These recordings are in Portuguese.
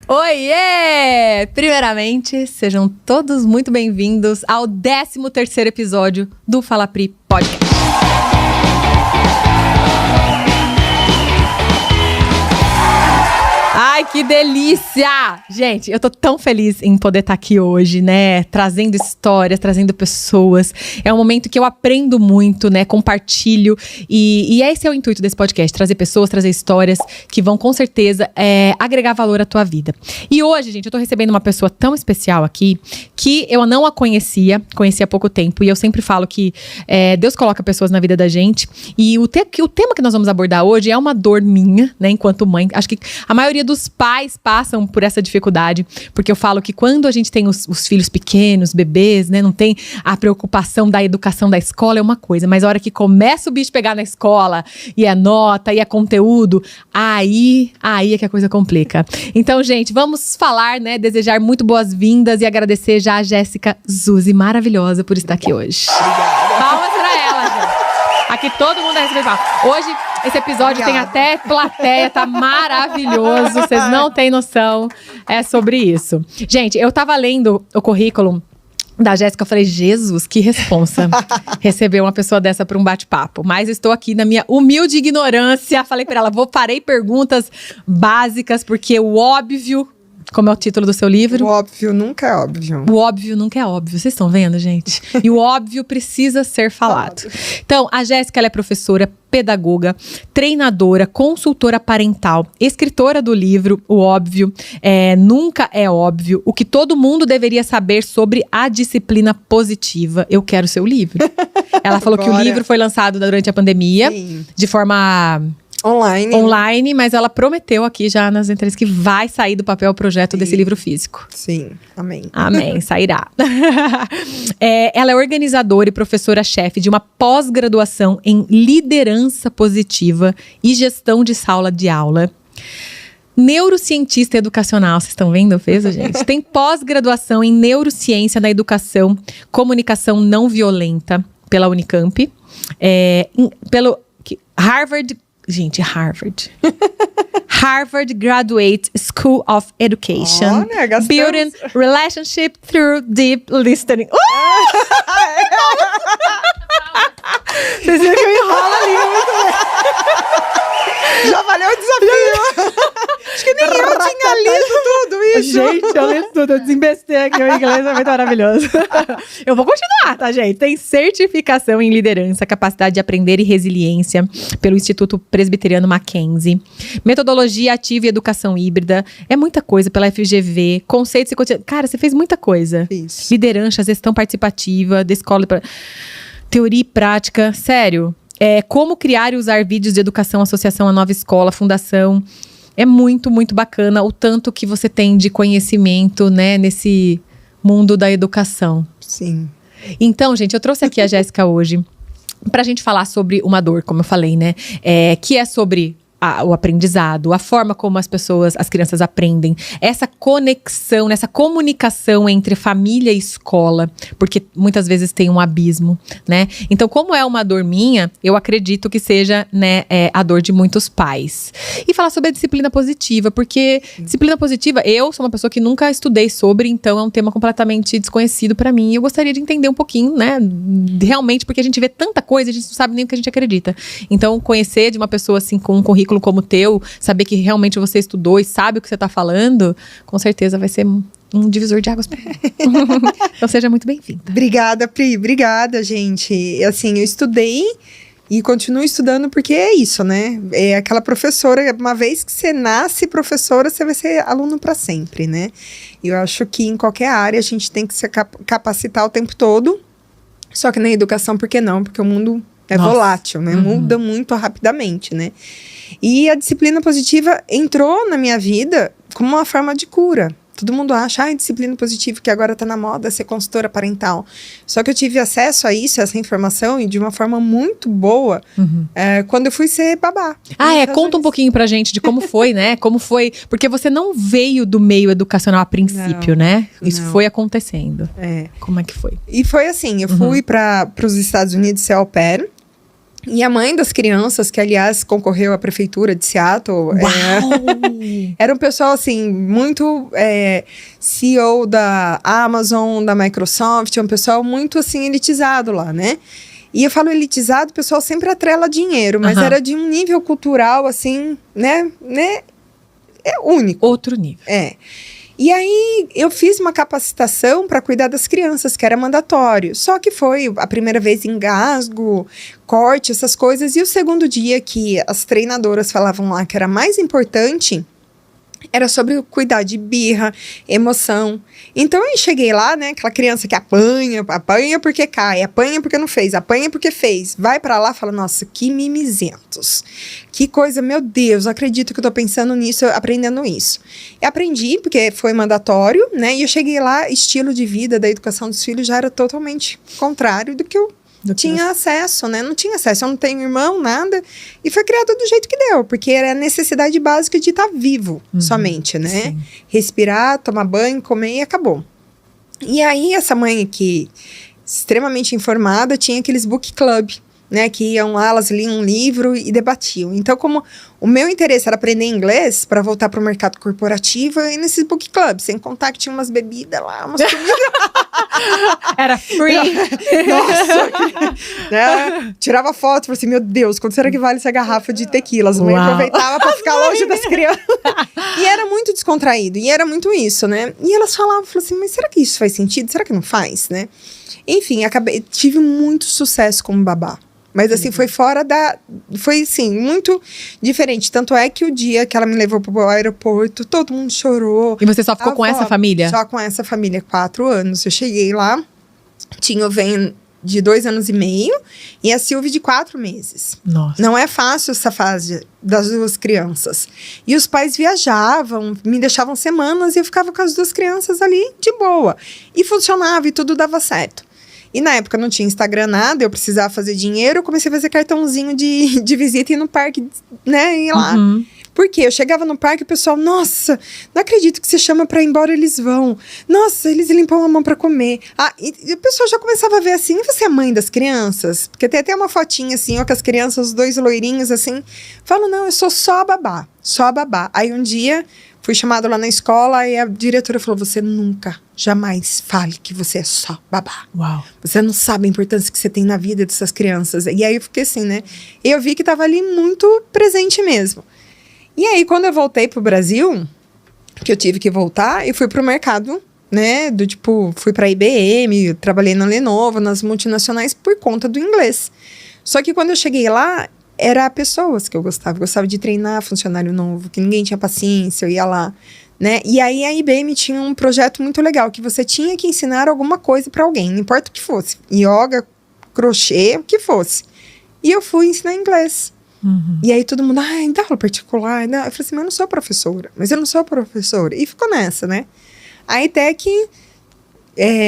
Oiê! Primeiramente, sejam todos muito bem-vindos ao 13º episódio do Fala Pri Podcast. Ai, que delícia! Gente, eu tô tão feliz em poder estar aqui hoje, né? Trazendo histórias, trazendo pessoas. É um momento que eu aprendo muito, né? Compartilho. E esse é o intuito desse podcast. Trazer pessoas, trazer histórias que vão, com certeza, agregar valor à tua vida. E hoje, gente, eu tô recebendo uma pessoa tão especial aqui que eu não a conhecia há pouco tempo. E eu sempre falo que Deus coloca pessoas na vida da gente. E o tema que nós vamos abordar hoje é uma dor minha, né? Enquanto mãe. Acho que a maioria dos pais passam por essa dificuldade, porque eu falo que quando a gente tem os filhos pequenos, bebês, né, não tem a preocupação da educação da escola, é uma coisa, mas a hora que começa o bicho pegar na escola, e é nota, e é conteúdo, aí é que a coisa complica. Então, gente, vamos falar, né, desejar muito boas-vindas e agradecer já a Jéssica Zuzzi, maravilhosa, por estar aqui hoje. Obrigada. Palmas pra ela, gente. Aqui todo mundo recebe palmas. Hoje, esse episódio tem até plateia, tá maravilhoso, vocês não têm noção, é sobre isso. Gente, eu tava lendo o currículo da Jéssica, eu falei, Jesus, que responsa receber uma pessoa dessa para um bate-papo. Mas estou aqui na minha humilde ignorância, falei para ela, parei perguntas básicas, porque o óbvio... Como é o título do seu livro? O óbvio nunca é óbvio. O óbvio nunca é óbvio. Vocês estão vendo, gente? E o óbvio precisa ser falado. Então, a Jéssica, ela é professora, pedagoga, treinadora, consultora parental, escritora do livro O Óbvio, Nunca é Óbvio, o que todo mundo deveria saber sobre a disciplina positiva. Eu quero seu livro. Ela falou que o livro foi lançado durante a pandemia, sim, de forma... Online, mas ela prometeu aqui já nas entrevistas que vai sair do papel o projeto, sim, desse livro físico. Sim, amém. Amém, sairá. Ela é organizadora e professora-chefe de uma pós-graduação em liderança positiva e gestão de sala de aula. Neurocientista educacional, vocês estão vendo o peso, gente? Tem pós-graduação em neurociência na educação, comunicação não violenta pela Unicamp, pelo Harvard. Gente, Harvard Graduate School of Education. Olha, Building Relationship Through Deep Listening. Vocês viram que eu enrolo ali muito bem. Já valeu o desafio. Acho que nem eu tinha lido tudo isso. Gente, eu li tudo. Eu desembestei aqui. O inglês é muito maravilhoso. Eu vou continuar, tá, gente? Tem certificação em liderança, capacidade de aprender e resiliência pelo Instituto Presbiteriano Mackenzie. Metodologia ativa e educação híbrida. É muita coisa pela FGV. Conceitos e conteúdo. Cara, você fez muita coisa. Isso. Liderança, gestão participativa, da escola... Teoria e prática. Sério. Como criar e usar vídeos de educação, associação, a nova escola, fundação. É muito, muito bacana o tanto que você tem de conhecimento, né, nesse mundo da educação. Sim. Então, gente, eu trouxe aqui a Jéssica hoje pra gente falar sobre uma dor, como eu falei, né? Que é sobre o aprendizado, a forma como as crianças aprendem, essa conexão, essa comunicação entre família e escola, porque muitas vezes tem um abismo, né? Então, como é uma dor minha, eu acredito que seja, né, a dor de muitos pais. E falar sobre a disciplina positiva, porque disciplina positiva, eu sou uma pessoa que nunca estudei sobre, então é um tema completamente desconhecido pra mim, e eu gostaria de entender um pouquinho, né, realmente, porque a gente vê tanta coisa, a gente não sabe nem o que a gente acredita. Então, conhecer de uma pessoa assim, com um currículo como o teu, saber que realmente você estudou e sabe o que você tá falando, com certeza vai ser um divisor de águas. Então seja muito bem-vinda. Obrigada, Pri. Obrigada, gente. Assim, eu estudei e continuo estudando porque é isso, né? É aquela professora, uma vez que você nasce professora, você vai ser aluno para sempre, né? E eu acho que em qualquer área a gente tem que se capacitar o tempo todo. Só que na educação, por que não? Porque o mundo é volátil, né? Muda muito rapidamente, né? E a disciplina positiva entrou na minha vida como uma forma de cura. Todo mundo acha, disciplina positiva, que agora tá na moda ser consultora parental. Só que eu tive acesso a isso, essa informação, e de uma forma muito boa, quando eu fui ser babá. Conta um pouquinho pra gente de como foi, né? Como foi, porque você não veio do meio educacional a princípio, né? Isso foi acontecendo. Como é que foi? E foi assim, eu fui para os Estados Unidos ser au pair. E a mãe das crianças, que aliás concorreu à prefeitura de Seattle, era um pessoal assim, muito CEO da Amazon, da Microsoft, um pessoal muito assim elitizado lá, né? E eu falo elitizado, o pessoal sempre atrela dinheiro, mas era de um nível cultural assim, né? Único. Outro nível. E aí, eu fiz uma capacitação para cuidar das crianças, que era mandatório. Só que foi a primeira vez engasgo, corte, essas coisas. E o segundo dia que as treinadoras falavam lá que era mais importante, era sobre cuidar de birra, emoção. Então, eu cheguei lá, né, aquela criança que apanha porque cai, apanha porque não fez, apanha porque fez. Vai para lá e fala, nossa, que mimizentos. Que coisa, meu Deus, acredito que eu tô pensando nisso, aprendendo isso. E aprendi, porque foi mandatório, né, e eu cheguei lá, estilo de vida da educação dos filhos já era totalmente contrário do que eu tinha acesso, né? Não tinha acesso, eu não tenho irmão, nada. E foi criado do jeito que deu, porque era a necessidade básica de estar vivo, somente, né? Sim. Respirar, tomar banho, comer e acabou. E aí, essa mãe aqui, extremamente informada, tinha aqueles book club, né? Que iam lá, elas liam um livro e debatiam. Então, como o meu interesse era aprender inglês para voltar para o mercado corporativo, e nesses book clubs, sem contar que tinha umas bebidas lá, umas comidas. Era free. Nossa! Né? Tirava foto, falei assim, meu Deus, quanto será que vale essa garrafa de tequila? As mães aproveitavam para ficar longe das crianças. E era muito descontraído, e era muito isso, né? E elas falavam assim, mas será que isso faz sentido? Será que não faz, né? Enfim, tive muito sucesso como babá. Mas, assim, foi foi, assim, muito diferente. Tanto é que o dia que ela me levou pro aeroporto, todo mundo chorou. E você só ficou com essa família? Só com essa família, 4 anos. Eu cheguei lá, tinha o Ven de 2 anos e meio e a Silvia de 4 meses. Nossa. Não é fácil essa fase das 2 crianças. E os pais viajavam, me deixavam semanas e eu ficava com as 2 crianças ali de boa. E funcionava e tudo dava certo. E na época não tinha Instagram, nada, eu precisava fazer dinheiro, eu comecei a fazer cartãozinho de visita e ir no parque, né, ir lá. Porque eu chegava no parque e o pessoal, nossa, não acredito que você chama pra ir embora, eles vão. Nossa, eles limpam a mão pra comer. E o pessoal já começava a ver assim, você é mãe das crianças? Porque tem até uma fotinha assim, ó, com as crianças, os 2 loirinhos assim. Falo, não, eu sou só a babá, só a babá. Aí um dia, fui chamado lá na escola e a diretora falou, você nunca, jamais fale que você é só babá. Uau. Você não sabe a importância que você tem na vida dessas crianças. E aí eu fiquei assim, né? E eu vi que tava ali muito presente mesmo. E aí, quando eu voltei pro Brasil, que eu tive que voltar, eu fui pro mercado, né? Fui pra IBM, trabalhei na Lenovo, nas multinacionais, por conta do inglês. Só que quando eu cheguei lá, era pessoas que eu gostava. Eu gostava de treinar funcionário novo, que ninguém tinha paciência, eu ia lá, né? E aí, a IBM tinha um projeto muito legal, que você tinha que ensinar alguma coisa pra alguém, não importa o que fosse. Yoga, crochê, o que fosse. E eu fui ensinar inglês. E aí todo mundo, dá aula particular, né? Eu falei assim, mas eu não sou professora. Mas eu não sou professora. E ficou nessa, né? Aí até que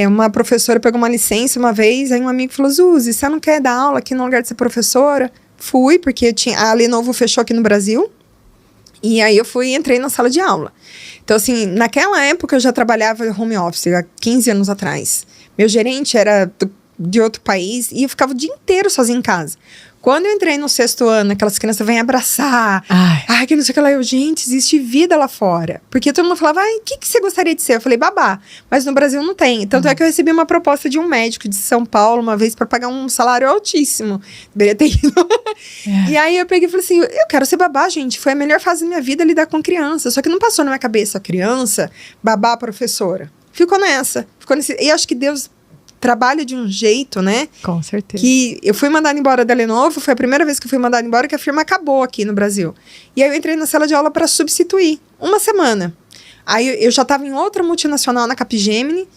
uma professora pegou uma licença uma vez, aí um amigo falou, Zuzi, você não quer dar aula aqui no lugar de ser professora? Fui, porque a Lenovo fechou aqui no Brasil. E aí eu fui e entrei na sala de aula. Então, assim, naquela época eu já trabalhava home office, há 15 anos atrás. Meu gerente era de outro país e eu ficava o dia inteiro sozinha em casa. Quando eu entrei no 6º ano, aquelas crianças vêm abraçar. Ai, que não sei o que lá. Gente, existe vida lá fora. Porque todo mundo falava, o que você gostaria de ser? Eu falei, babá. Mas no Brasil não tem. Tanto é que eu recebi uma proposta de um médico de São Paulo, uma vez, para pagar um salário altíssimo. Deveria ter ido. E aí eu peguei e falei assim, eu quero ser babá, gente. Foi a melhor fase da minha vida lidar com criança. Só que não passou na minha cabeça criança, babá, professora. Ficou nesse... E acho que Deus trabalha de um jeito, né? Com certeza. Que eu fui mandada embora da Lenovo, foi a primeira vez que eu fui mandada embora que a firma acabou aqui no Brasil. E aí eu entrei na sala de aula para substituir, 1 semana. Aí eu já estava em outra multinacional na Capgemini,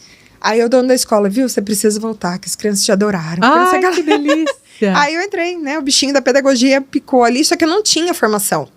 aí o dono da escola, viu, você precisa voltar, que as crianças te adoraram. Ai, que delícia. Aí eu entrei, né, o bichinho da pedagogia picou ali, só que eu não tinha formação.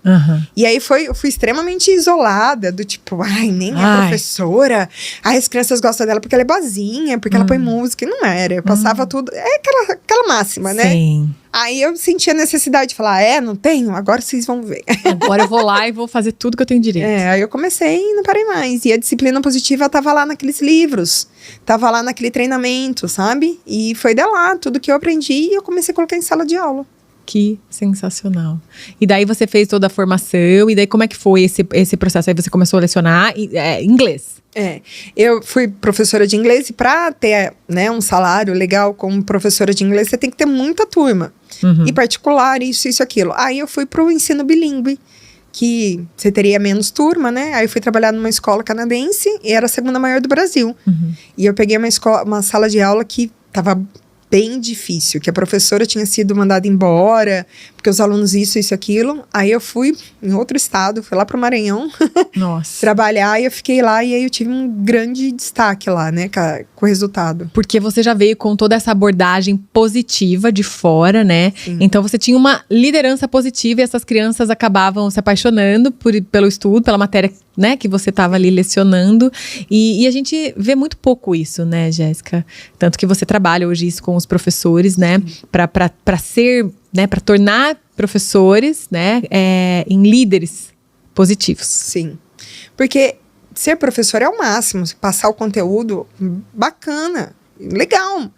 E aí eu fui extremamente isolada, do tipo, nem é professora, as crianças gostam dela porque ela é boazinha, porque ela põe música, e não era, eu passava tudo, aquela máxima, né? Sim. Aí eu senti a necessidade de falar, não tenho? Agora vocês vão ver. Agora eu vou lá e vou fazer tudo que eu tenho direito. Aí eu comecei e não parei mais. E a disciplina positiva tava lá naqueles livros, tava lá naquele treinamento, sabe? E foi de lá, tudo que eu aprendi, eu comecei a colocar em sala de aula. Que sensacional. E daí você fez toda a formação, e daí como é que foi esse processo? Aí você começou a lecionar inglês. Eu fui professora de inglês, e para ter, né, um salário legal como professora de inglês, você tem que ter muita turma. E particular, isso, aquilo. Aí eu fui para o ensino bilíngue, que você teria menos turma, né? Aí eu fui trabalhar numa escola canadense, e era a segunda maior do Brasil. E eu peguei uma sala de aula que estava bem difícil, que a professora tinha sido mandada embora, porque os alunos isso, aquilo. Aí eu fui em outro estado, fui lá pro Maranhão trabalhar, e eu fiquei lá, e aí eu tive um grande destaque lá, né, com o resultado. Porque você já veio com toda essa abordagem positiva de fora, né? Sim. Então você tinha uma liderança positiva, e essas crianças acabavam se apaixonando pelo estudo, pela matéria, né, que você estava ali lecionando. E a gente vê muito pouco isso, né, Jéssica? Tanto que você trabalha hoje isso com os professores, né? Para ser, né, para tornar professores, né, em líderes positivos. Sim. Porque ser professor é o máximo, passar o conteúdo bacana, legal.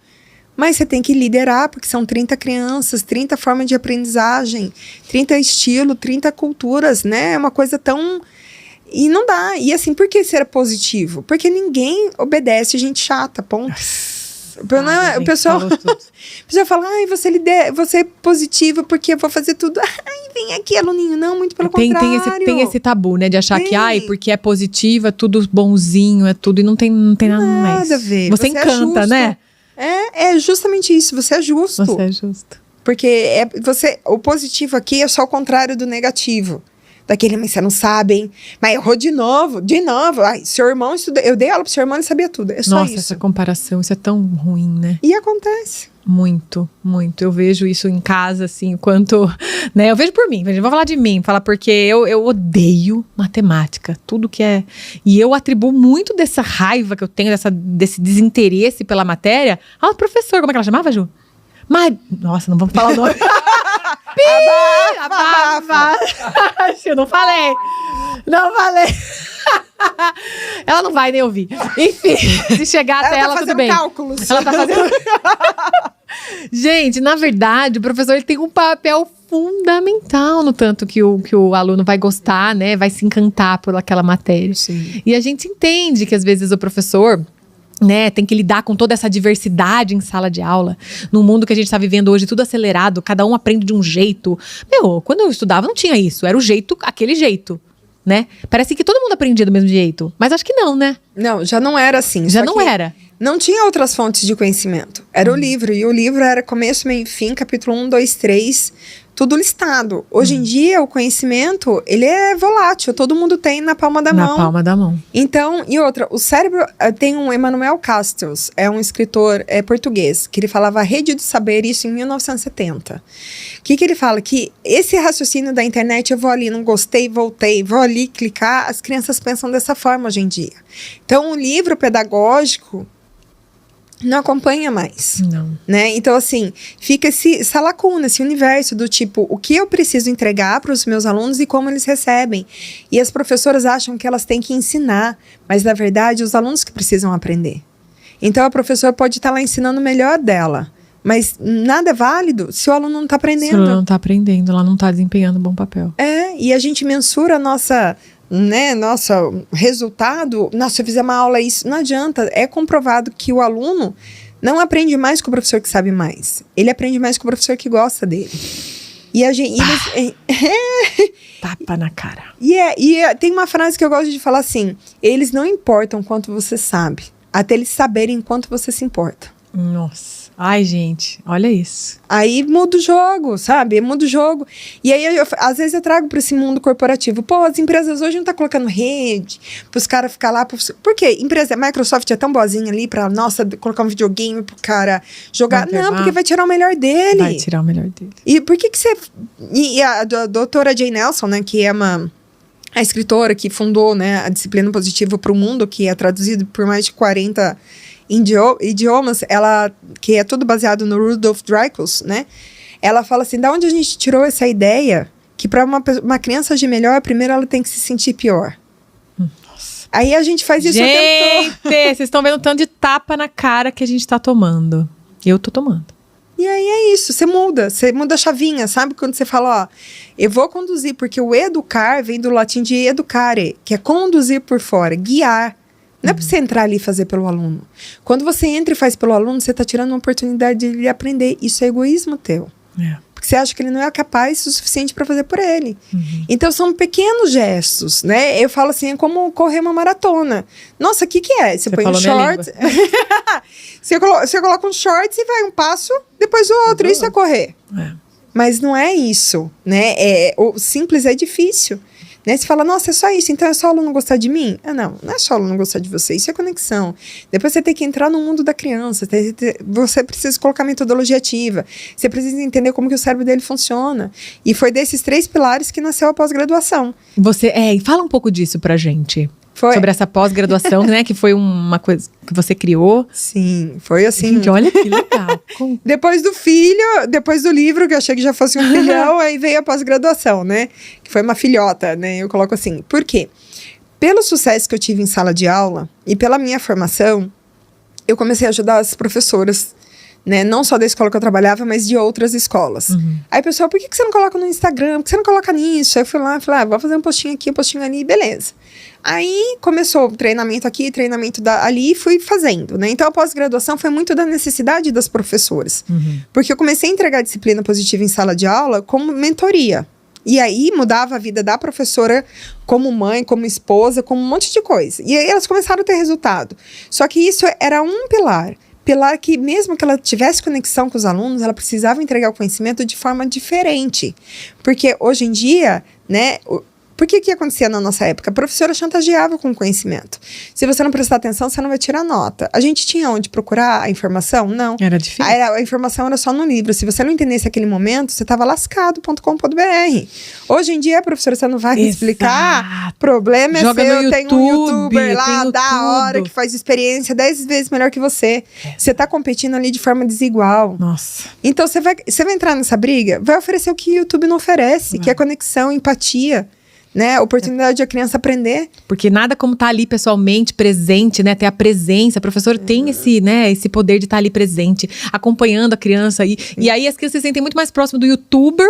Mas você tem que liderar, porque são 30 crianças, 30 formas de aprendizagem, 30 estilos, 30 culturas, né? É uma coisa tão... E não dá. E assim, por que ser positivo? Porque ninguém obedece gente chata, ponto. O pessoal fala, você é positivo porque eu vou fazer tudo. Ai, vem aqui, aluninho. Não, muito pelo contrário. Tem esse tabu, né? De achar que, porque é positivo, é tudo bonzinho, é tudo. E não tem nada a ver. Você encanta, é né? É justamente isso. Você é justo. Você é justo. Porque o positivo aqui é só o contrário do negativo. Daquele, mas você não sabe, hein? Mas errou de novo. Ai, seu irmão estudou. Eu dei aula pro seu irmão, ele sabia tudo. É só isso. Nossa, essa comparação, isso é tão ruim, né? E acontece. Muito, muito. Eu vejo isso em casa, assim, o quanto... Né? Eu vejo por mim, vou falar de mim, porque eu odeio matemática, tudo que é... E eu atribuo muito dessa raiva que eu tenho, desse desinteresse pela matéria, ao professor. Como é que ela chamava, Ju? Nossa, não vamos falar o nome. Abafa. Eu não falei. Ela não vai nem ouvir. Enfim, se chegar até ela, tudo bem. Cálculos. Ela tá fazendo Gente, na verdade, o professor ele tem um papel fundamental no tanto que o aluno vai gostar, né? Vai se encantar por aquela matéria. Sim. E a gente entende que às vezes o professor, né, tem que lidar com toda essa diversidade em sala de aula, num mundo que a gente está vivendo hoje, tudo acelerado, cada um aprende de um jeito. Quando eu estudava não tinha isso, era o jeito, aquele jeito, né? Parece que todo mundo aprendia do mesmo jeito, mas acho que não, né? Não, já não era assim. Já não era. Não tinha outras fontes de conhecimento. Era o livro, e o livro era começo, meio e fim, capítulo 1, 2, 3, tudo listado. Hoje em dia, o conhecimento, ele é volátil, todo mundo tem na palma da mão. Na palma da mão. Então, e outra, o cérebro, tem um Emmanuel Castells, é um escritor português, que ele falava a rede de saber, isso em 1970. O que ele fala? Que esse raciocínio da internet, eu vou ali, não gostei, voltei, vou ali clicar, as crianças pensam dessa forma hoje em dia. Então, o livro pedagógico não acompanha mais. Não. Né? Então, assim, fica essa lacuna, esse universo do tipo, o que eu preciso entregar para os meus alunos e como eles recebem. E as professoras acham que elas têm que ensinar, mas, na verdade, os alunos que precisam aprender. Então, a professora pode estar lá ensinando o melhor dela, mas nada é válido se o aluno não está aprendendo. Se o aluno não está aprendendo, ela não está desempenhando um bom papel. E a gente mensura a nosso resultado. Se eu fizer uma aula, isso não adianta. É comprovado que o aluno não aprende mais com o professor que sabe mais. Ele aprende mais com o professor que gosta dele. E a gente... Tapa na cara. Tem uma frase que eu gosto de falar assim: eles não importam quanto você sabe, até eles saberem quanto você se importa. Nossa. Ai, gente, olha isso. Aí muda o jogo, sabe? Muda o jogo. E aí, às vezes, eu trago para esse mundo corporativo. As empresas hoje não estão colocando rede para os caras ficar lá. Por quê? A Microsoft é tão boazinha ali para, colocar um videogame pro cara jogar. Não, porque vai tirar o melhor dele. Vai tirar o melhor dele. E por que você... E a doutora Jane Nelson, né, que é a escritora que fundou, né, a disciplina positiva para o mundo, que é traduzido por mais de 40 idiomas, que é tudo baseado no Rudolf Dreikels, né? Ela fala assim, da onde a gente tirou essa ideia que para uma criança agir melhor, primeiro ela tem que se sentir pior. Nossa. Aí a gente faz isso o tempo todo. Vocês estão vendo o tanto de tapa na cara que a gente tá tomando. Eu tô tomando. E aí é isso, você muda a chavinha, sabe? Quando você fala, ó, eu vou conduzir, porque o educar vem do latim de educare, que é conduzir por fora, guiar. Não é pra você entrar ali e fazer pelo aluno. Quando você entra e faz pelo aluno, você tá tirando uma oportunidade de ele aprender. Isso é egoísmo teu. Porque você acha que ele não é capaz o suficiente para fazer por ele. Então, são pequenos gestos, né? Eu falo assim, é como correr uma maratona. Nossa, o que é? Você põe um short... você coloca um shorts e vai um passo, depois o outro. Isso é correr. Mas não é isso, né? O simples é difícil. Né? Você fala, nossa, é só isso, então é só o aluno gostar de mim? Não é só o aluno gostar de você, isso é conexão. Depois você tem que entrar no mundo da criança, você precisa colocar metodologia ativa, você precisa entender como que o cérebro dele funciona. E foi desses 3 pilares que nasceu a pós-graduação. Fala um pouco disso pra gente. Foi. Sobre essa pós-graduação, né? Que foi uma coisa que você criou. Sim, foi assim. Gente, olha que legal. Depois do livro, que eu achei que já fosse um filhão, aí veio a pós-graduação, né? Que foi uma filhota, né? Eu coloco assim. Por quê? Pelo sucesso que eu tive em sala de aula e pela minha formação, eu comecei a ajudar as professoras, né? Não só da escola que eu trabalhava, mas de outras escolas. Aí, pessoal, por que você não coloca no Instagram? Por que você não coloca nisso? Aí eu fui lá e falei, vou fazer um postinho aqui, um postinho ali, beleza. Aí começou o treinamento aqui, treinamento ali, e fui fazendo, né? Então a pós-graduação foi muito da necessidade das professoras. Porque eu comecei a entregar disciplina positiva em sala de aula como mentoria. E aí mudava a vida da professora como mãe, como esposa, como um monte de coisa. E aí elas começaram a ter resultado. Só que isso era um pilar que mesmo que ela tivesse conexão com os alunos, ela precisava entregar o conhecimento de forma diferente. Porque hoje em dia, né... Por que acontecia na nossa época? A professora chantageava com o conhecimento. Se você não prestar atenção, você não vai tirar nota. A gente tinha onde procurar a informação? Não. Era difícil. A informação era só no livro. Se você não entendesse aquele momento, você estava lascado.com.br. Hoje em dia, a professora, você não vai explicar. O problema Joga é seu. No tem YouTube, um youtuber lá da tudo. hora que faz experiência 10 vezes melhor que você. Você está competindo ali de forma desigual. Nossa. Então, você vai entrar nessa briga, vai oferecer o que o YouTube não oferece, que é conexão, empatia. Né? Oportunidade de a criança aprender. Porque nada como estar ali pessoalmente, presente, né? Ter a presença. A professora tem esse poder de estar ali presente, acompanhando a criança. E aí as crianças se sentem muito mais próximas do youtuber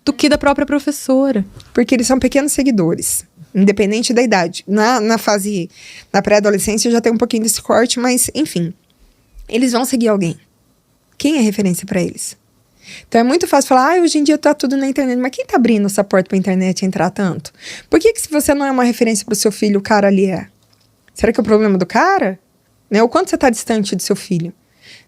do que da própria professora. Porque eles são pequenos seguidores, independente da idade. Na fase, na pré-adolescência já tem um pouquinho desse corte, mas enfim. Eles vão seguir alguém. Quem é referência para eles? Então é muito fácil falar, hoje em dia tá tudo na internet. Mas quem tá abrindo essa porta pra internet entrar tanto? Por que se você não é uma referência pro seu filho, o cara ali é? Será que é o problema do cara? Né? O quanto você tá distante do seu filho?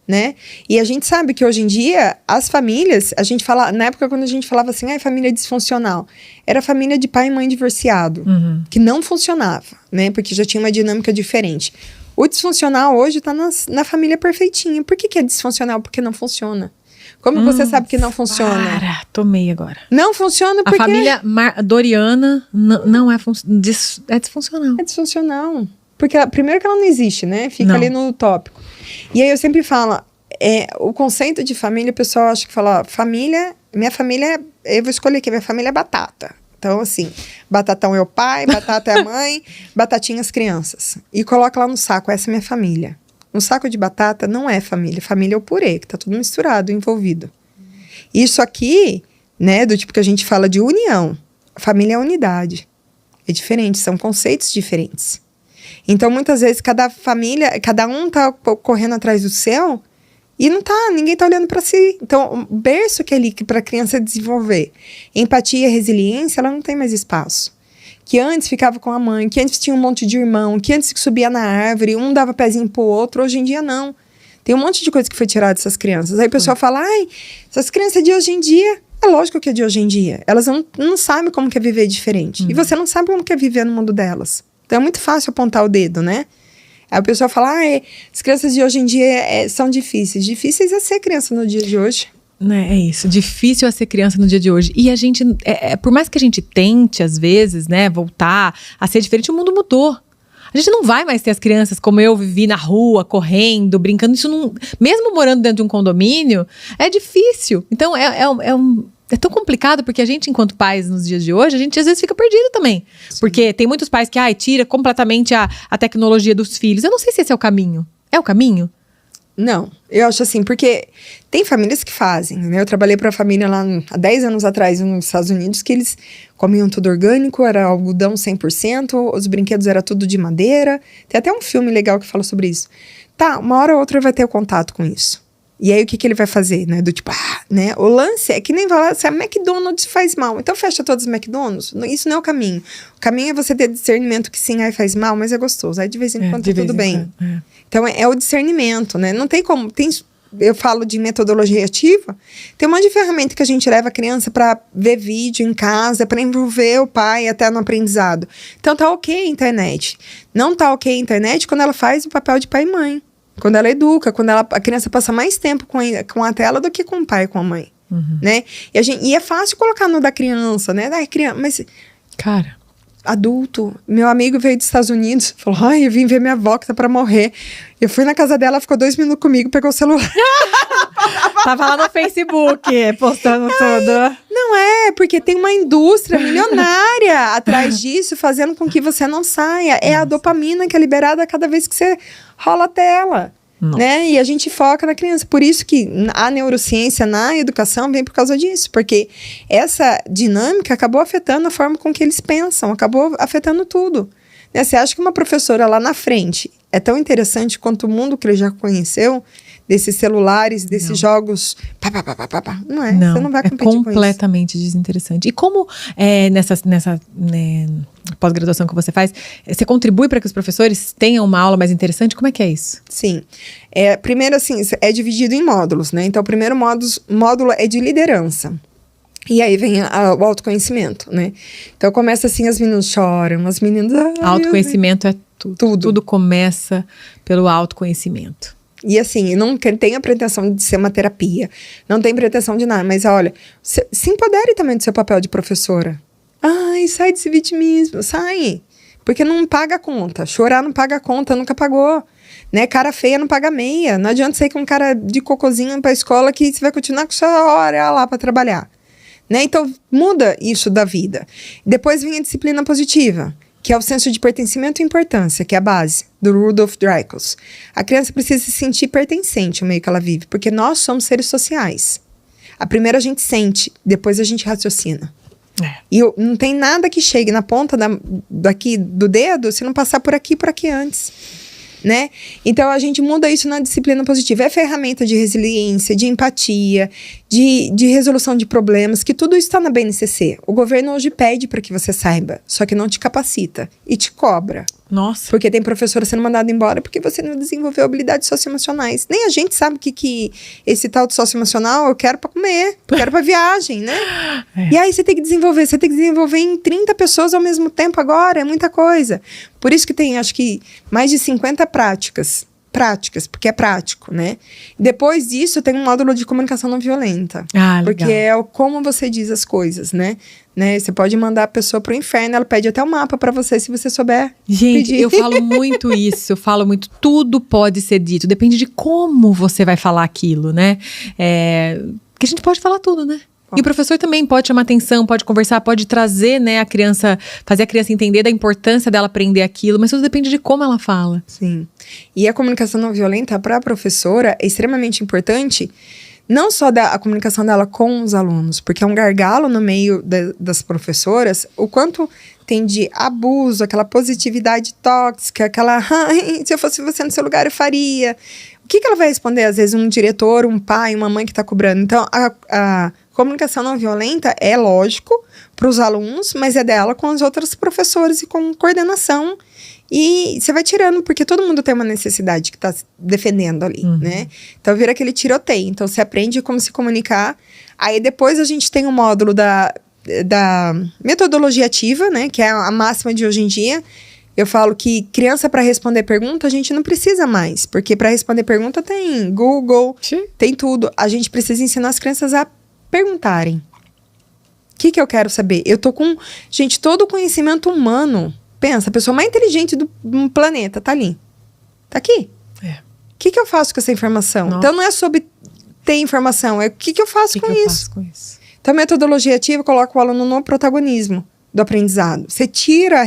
Né? E a gente sabe que hoje em dia, as famílias, a gente fala, na época quando a gente falava assim, família disfuncional, era família de pai e mãe divorciado, que não funcionava, né? Porque já tinha uma dinâmica diferente. O disfuncional hoje tá na família perfeitinha. Por que é disfuncional? Porque não funciona. Como você sabe que não funciona? Tomei agora. Não funciona porque... A família Doriana não é disfuncional. É disfuncional. Porque, primeiro que ela não existe, né? Fica ali no tópico. E aí eu sempre falo, o conceito de família, o pessoal acha que fala, minha família, eu vou escolher aqui, minha família é batata. Então, assim, batatão é o pai, batata é a mãe, batatinha as crianças. E coloca lá no saco, essa é minha família. Um saco de batata não é família. Família é o purê, que tá tudo misturado, envolvido. Isso aqui, né, do tipo que a gente fala de união. Família é unidade. É diferente, são conceitos diferentes. Então, muitas vezes, cada um tá correndo atrás do seu e ninguém tá olhando para si. Então, o berço que é ali para a criança desenvolver empatia e resiliência, ela não tem mais espaço. Que antes ficava com a mãe, que antes tinha um monte de irmão, que antes subia na árvore, um dava pezinho pro outro, hoje em dia não. Tem um monte de coisa que foi tirada dessas crianças. Aí o pessoal fala, essas crianças de hoje em dia, é lógico que é de hoje em dia. Elas não sabem como que é viver diferente. E você não sabe como que é viver no mundo delas. Então é muito fácil apontar o dedo, né? Aí o pessoal fala, as crianças de hoje em dia são difíceis. Difíceis é ser criança no dia de hoje. É isso, difícil é ser criança no dia de hoje. E a gente, por mais que a gente tente, às vezes, né, voltar a ser diferente, o mundo mudou. A gente não vai mais ter as crianças como eu vivi na rua, correndo, brincando. Isso não, mesmo morando dentro de um condomínio, é difícil. Então, é tão complicado, porque a gente, enquanto pais, nos dias de hoje, a gente às vezes fica perdido também. Sim. Porque tem muitos pais que, tira completamente a tecnologia dos filhos. Eu não sei se esse é o caminho. É o caminho? Não, eu acho assim, porque tem famílias que fazem, né? Eu trabalhei para família lá há 10 anos atrás nos Estados Unidos, que eles comiam tudo orgânico, era algodão 100%, os brinquedos era tudo de madeira. Tem até um filme legal que fala sobre isso. Tá, uma hora ou outra vai ter o contato com isso. E aí, o que ele vai fazer, né? Do tipo, né? O lance é que nem vai lá, se a McDonald's faz mal, então fecha todos os McDonald's. Isso não é o caminho. O caminho é você ter discernimento que sim, aí faz mal, mas é gostoso. Aí de vez em quando tá tudo bem. Então, é o discernimento, né? Não tem como... Eu falo de metodologia ativa, tem um monte de ferramenta que a gente leva a criança para ver vídeo em casa, para envolver o pai até no aprendizado. Então, tá ok a internet. Não tá ok a internet quando ela faz o papel de pai e mãe. Quando ela educa, quando a criança passa mais tempo com a tela do que com o pai e com a mãe, né? E é fácil colocar no da criança, né? Mas... Cara... Adulto, meu amigo veio dos Estados Unidos, falou, eu vim ver minha avó que tá pra morrer. Eu fui na casa dela, ficou 2 minutos comigo, pegou o celular. Tava lá no Facebook, postando tudo. Não é, porque tem uma indústria milionária atrás disso, fazendo com que você não saia. É a dopamina que é liberada cada vez que você rola a tela. Né? E a gente foca na criança. Por isso que a neurociência na educação vem por causa disso. Porque essa dinâmica acabou afetando a forma com que eles pensam. Acabou afetando tudo. Né? Você acha que uma professora lá na frente é tão interessante quanto o mundo que ele já conheceu? Desses celulares, desses jogos... Não é, você não vai competir com isso. É completamente desinteressante. E como nessa pós-graduação que você faz, você contribui para que os professores tenham uma aula mais interessante? Como é que é isso? Sim. Primeiro, assim, é dividido em módulos, né? Então, o primeiro módulo é de liderança. E aí vem o autoconhecimento, né? Então, começa assim, as meninas choram, as meninas... Autoconhecimento é tudo. Tudo começa pelo autoconhecimento. E assim, não tenho a pretensão de ser uma terapia, não tenho pretensão de nada, mas olha, se empodere também do seu papel de professora. Ai, sai desse vitimismo, sai. Porque não paga a conta. Chorar não paga a conta, nunca pagou. Né? Cara feia não paga meia. Não adianta sair com um cara de cocôzinho pra escola que você vai continuar com sua hora lá pra trabalhar. Né? Então, muda isso da vida. Depois vem a disciplina positiva, que é o senso de pertencimento e importância, que é a base do Rudolf Dreikels. A criança precisa se sentir pertencente ao meio que ela vive, porque nós somos seres sociais. Primeiro a gente sente, depois a gente raciocina. E não tem nada que chegue na ponta daqui do dedo se não passar por aqui antes. Né? Então, a gente muda isso na disciplina positiva. É ferramenta de resiliência, de empatia, de resolução de problemas, que tudo isso está na BNCC. O governo hoje pede para que você saiba, só que não te capacita e te cobra. Nossa. Porque tem professora sendo mandada embora porque você não desenvolveu habilidades socioemocionais. Nem a gente sabe que esse tal de socioemocional eu quero para comer, eu quero para viagem, né? E aí você tem que desenvolver em 30 pessoas ao mesmo tempo agora, é muita coisa. Por isso que tem, acho que, mais de 50 práticas, porque é prático, né? Depois disso, tem um módulo de comunicação não violenta. Legal. Porque é como você diz as coisas, né? Você pode mandar a pessoa pro inferno, ela pede até o mapa pra você, se você souber Gente, pedir. eu falo muito isso, tudo pode ser dito, depende de como você vai falar aquilo, né? Que a gente pode falar tudo, né? E o professor também pode chamar atenção, pode conversar, pode trazer, né, a criança, fazer a criança entender da importância dela aprender aquilo, mas tudo depende de como ela fala. Sim. E a comunicação não violenta para a professora é extremamente importante, não só a comunicação dela com os alunos, porque é um gargalo no meio das professoras, o quanto tem de abuso, aquela positividade tóxica, aquela, se eu fosse você no seu lugar eu faria. O que ela vai responder? Às vezes um diretor, um pai, uma mãe que está cobrando. Então, a comunicação não violenta é lógico para os alunos, mas é dela com as outras professoras e com coordenação. E você vai tirando, porque todo mundo tem uma necessidade que está defendendo ali, né? Então, vira aquele tiroteio. Então, você aprende como se comunicar. Aí, depois, a gente tem um módulo da metodologia ativa, né? Que é a máxima de hoje em dia. Eu falo que criança para responder pergunta, a gente não precisa mais. Porque para responder pergunta tem Google, tem tudo. A gente precisa ensinar as crianças a perguntarem. O que eu quero saber? Eu tô com, gente, todo o conhecimento humano. Pensa, a pessoa mais inteligente do planeta tá ali. Tá aqui. O que eu faço com essa informação? Nossa. Então, não é sobre ter informação, é o que eu faço com isso. Então, a metodologia ativa coloca o aluno no protagonismo do aprendizado. Você tira a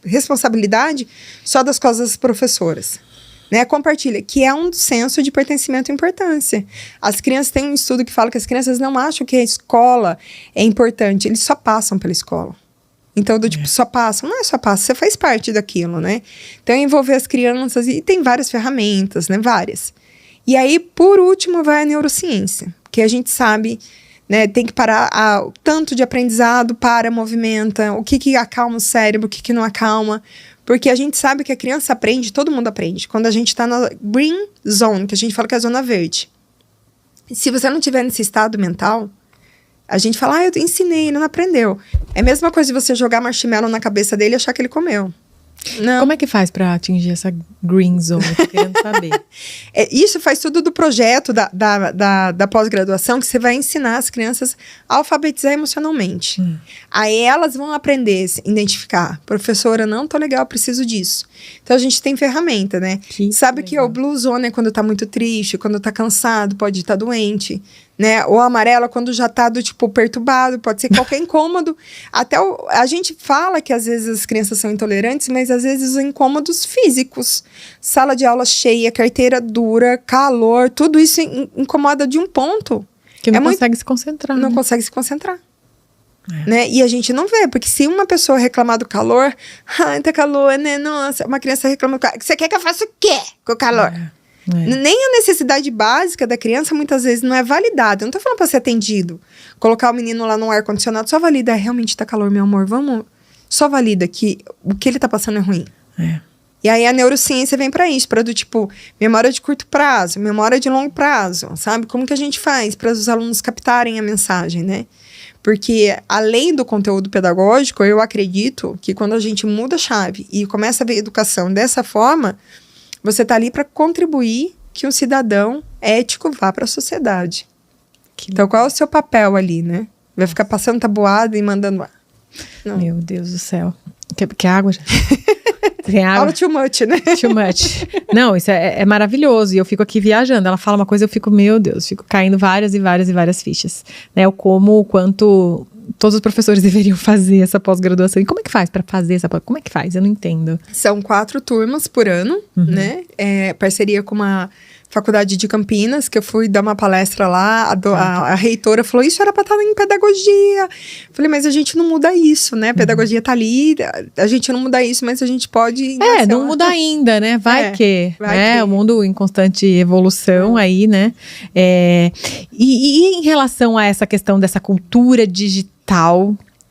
responsabilidade só das costas das professoras. né? Compartilha, que é um senso de pertencimento e importância. As crianças, tem um estudo que fala que as crianças não acham que a escola é importante, eles só passam pela escola. Então, do tipo, só passam. Não é só passam, você faz parte daquilo, né? Então, envolver as crianças, e tem várias ferramentas, né? Várias. E aí, por último, vai a neurociência, que a gente sabe, né? Tem que parar o tanto de aprendizado, movimenta, o que acalma o cérebro, o que não acalma. Porque a gente sabe que a criança aprende, todo mundo aprende. Quando a gente está na green zone, que a gente fala que é a zona verde. Se você não tiver nesse estado mental, a gente fala, eu ensinei, ele não aprendeu. É a mesma coisa de você jogar marshmallow na cabeça dele e achar que ele comeu. Não. Como é que faz pra atingir essa green zone? Tô querendo saber. Isso faz tudo do projeto da pós-graduação, que você vai ensinar as crianças a alfabetizar emocionalmente. Aí elas vão aprender a identificar. Professora, não tô legal, preciso disso. Então a gente tem ferramenta, né? Sabe legal. Que o blue zone é quando tá muito triste, quando tá cansado, pode estar doente. Né? O amarelo, quando já tá do tipo perturbado, pode ser qualquer incômodo. Até a gente fala que às vezes as crianças são intolerantes, mas às vezes os incômodos físicos. Sala de aula cheia, carteira dura, calor, tudo isso incomoda de um ponto. Que não consegue se concentrar. Não consegue se concentrar. Né? E a gente não vê, porque se uma pessoa reclamar do calor, tá calor, né? Nossa, uma criança reclama do calor. Você quer que eu faça o quê com o calor? Nem a necessidade básica da criança muitas vezes não é validada. Eu não tô falando pra ser atendido. Colocar o menino lá no ar-condicionado só valida, realmente tá calor, meu amor, vamos. Só valida que o que ele tá passando é ruim. E aí a neurociência vem pra isso, pra do tipo, memória de curto prazo, memória de longo prazo, sabe? Como que a gente faz para os alunos captarem a mensagem, né? Porque além do conteúdo pedagógico, eu acredito que quando a gente muda a chave e começa a ver a educação dessa forma, você está ali para contribuir que um cidadão ético vá para a sociedade. Então, qual é o seu papel ali, né? Vai ficar passando tabuada e mandando... Não. Meu Deus do céu. Quer água? Tem água? Fala too much, né? Too much. Não, isso é maravilhoso. E eu fico aqui viajando. Ela fala uma coisa, eu fico, meu Deus, fico caindo várias e várias e várias fichas. Né? O quanto... Todos os professores deveriam fazer essa pós-graduação. E como é que faz para fazer essa pós-graduação? Como é que faz? Eu não entendo. São 4 turmas por ano, né? Parceria com uma faculdade de Campinas, que eu fui dar uma palestra lá. A reitora falou, isso era para estar em pedagogia. Falei, mas a gente não muda isso, né? A pedagogia tá ali, a gente não muda isso, mas a gente pode... não muda ainda, né? Vai que. O mundo em constante evolução aí, né? E em relação a essa questão dessa cultura digital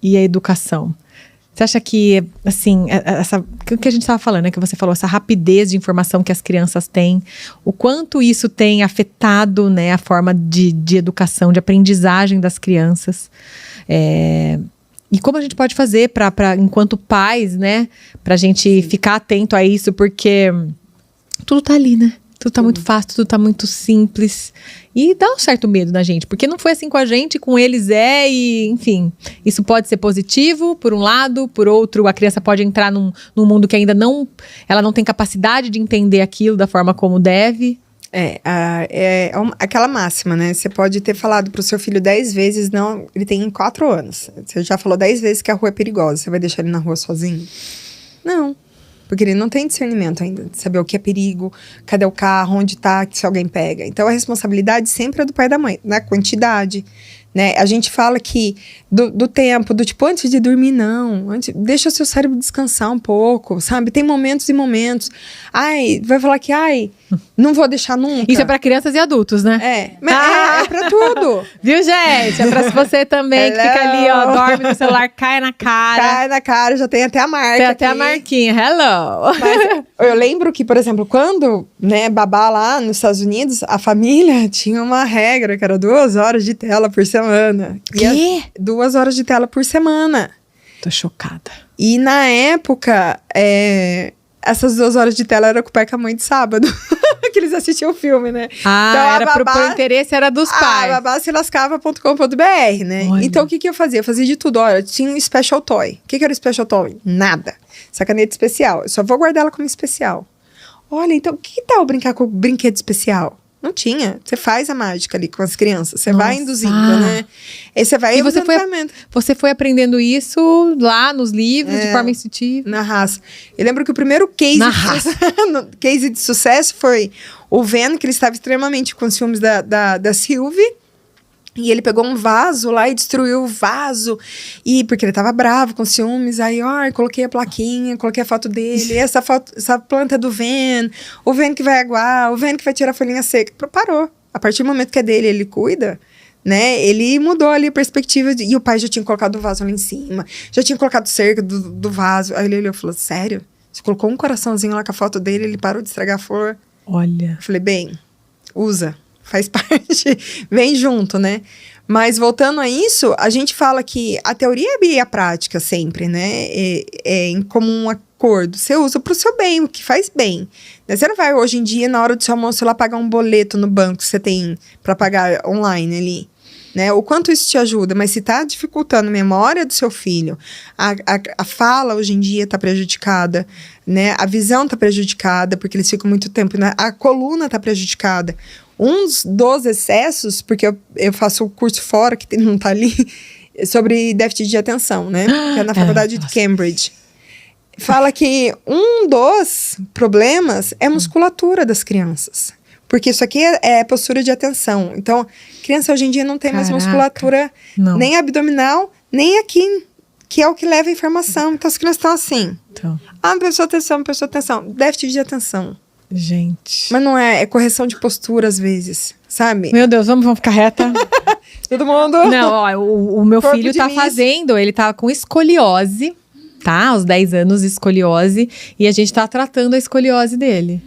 e a educação, você acha que, assim, o que a gente estava falando, né, que você falou, essa rapidez de informação que as crianças têm, o quanto isso tem afetado, né, a forma de educação, de aprendizagem das crianças, e como a gente pode fazer para enquanto pais, né, pra gente ficar atento a isso, porque tudo tá ali, né? Tudo tá muito fácil, tudo tá muito simples. E dá um certo medo na gente, porque não foi assim com a gente, com eles e, enfim. Isso pode ser positivo, por um lado, por outro, a criança pode entrar num mundo que ainda ela não tem capacidade de entender aquilo da forma como deve. Aquela máxima, né? Você pode ter falado pro seu filho 10 vezes, não, ele tem 4 anos. Você já falou 10 vezes que a rua é perigosa, você vai deixar ele na rua sozinho? Não. Porque ele não tem discernimento ainda de saber o que é perigo, cadê o carro, onde tá, se alguém pega. Então, a responsabilidade sempre é do pai e da mãe, na quantidade, né? A gente fala que do tempo, do tipo, antes de dormir, não. Deixa o seu cérebro descansar um pouco, sabe? Tem momentos e momentos. Vai falar que, não vou deixar nunca. Isso é pra crianças e adultos, né? É pra tudo. Viu, gente? É pra você também, que fica ali, ó, dorme no celular, cai na cara. Cai na cara, já tem até a marca. Tem até a marquinha, hello. Mas eu lembro que, por exemplo, quando, né, babá lá nos Estados Unidos, a família tinha uma regra, que era 2 horas de tela por semana. Quê? 2 horas de tela por semana. Tô chocada. E na época, essas 2 horas de tela era com o pai e com a mãe de sábado. Que eles assistiam o filme, né? Então, pro interesse era dos pais. babá-se-lascava.com.br, né? Olha. Então, o que eu fazia? Eu fazia de tudo. Olha, tinha um special toy. O que era o special toy? Nada. Essa caneta especial. Eu só vou guardar ela como especial. Olha, então, que tal brincar com o brinquedo especial? Não tinha. Você faz a mágica ali com as crianças. Você Nossa. vai induzindo, né? Aí você vai... E você foi aprendendo isso lá nos livros, de forma instintiva? Na raça. Eu lembro que o primeiro case de sucesso foi o Van, que ele estava extremamente com ciúmes da Sylvie. E ele pegou um vaso lá e destruiu o vaso. E porque ele tava bravo, com ciúmes. Aí, coloquei a plaquinha, coloquei a foto dele. Essa planta é do Van. O Van que vai aguar, o Van que vai tirar a folhinha seca. Parou. A partir do momento que é dele, ele cuida, né? Ele mudou ali a perspectiva. E o pai já tinha colocado o vaso lá em cima. Já tinha colocado cerca do vaso. Aí ele olhou e falou, sério? Você colocou um coraçãozinho lá com a foto dele, ele parou de estragar a flor. Olha. Eu falei, bem, usa. Faz parte, vem junto, né? Mas voltando a isso, a gente fala que a teoria e a prática sempre, né? É em comum acordo. Você usa pro seu bem, o que faz bem. Você não vai, hoje em dia, na hora do seu almoço, lá pagar um boleto no banco que você tem para pagar online ali. Né? O quanto isso te ajuda, mas se tá dificultando a memória do seu filho, a fala hoje em dia tá prejudicada, né? A visão tá prejudicada, porque eles ficam muito tempo, né? A coluna tá prejudicada. Uns dos excessos, porque eu faço o curso fora, que não tá ali, sobre déficit de atenção, né? Que é na faculdade de Cambridge. Fala que um dos problemas é a musculatura das crianças. Porque isso aqui é postura de atenção. Então, criança hoje em dia não tem mais musculatura nem abdominal, nem aqui, que é o que leva a informação. Então, as crianças estão assim. Prestou atenção. Déficit de atenção. Gente. Mas não é correção de postura às vezes, sabe? Meu Deus, vamos ficar reta. Todo mundo. Não, o meu filho tá fazendo, ele tá com escoliose, tá? Aos 10 anos, escoliose. E a gente tá tratando a escoliose dele.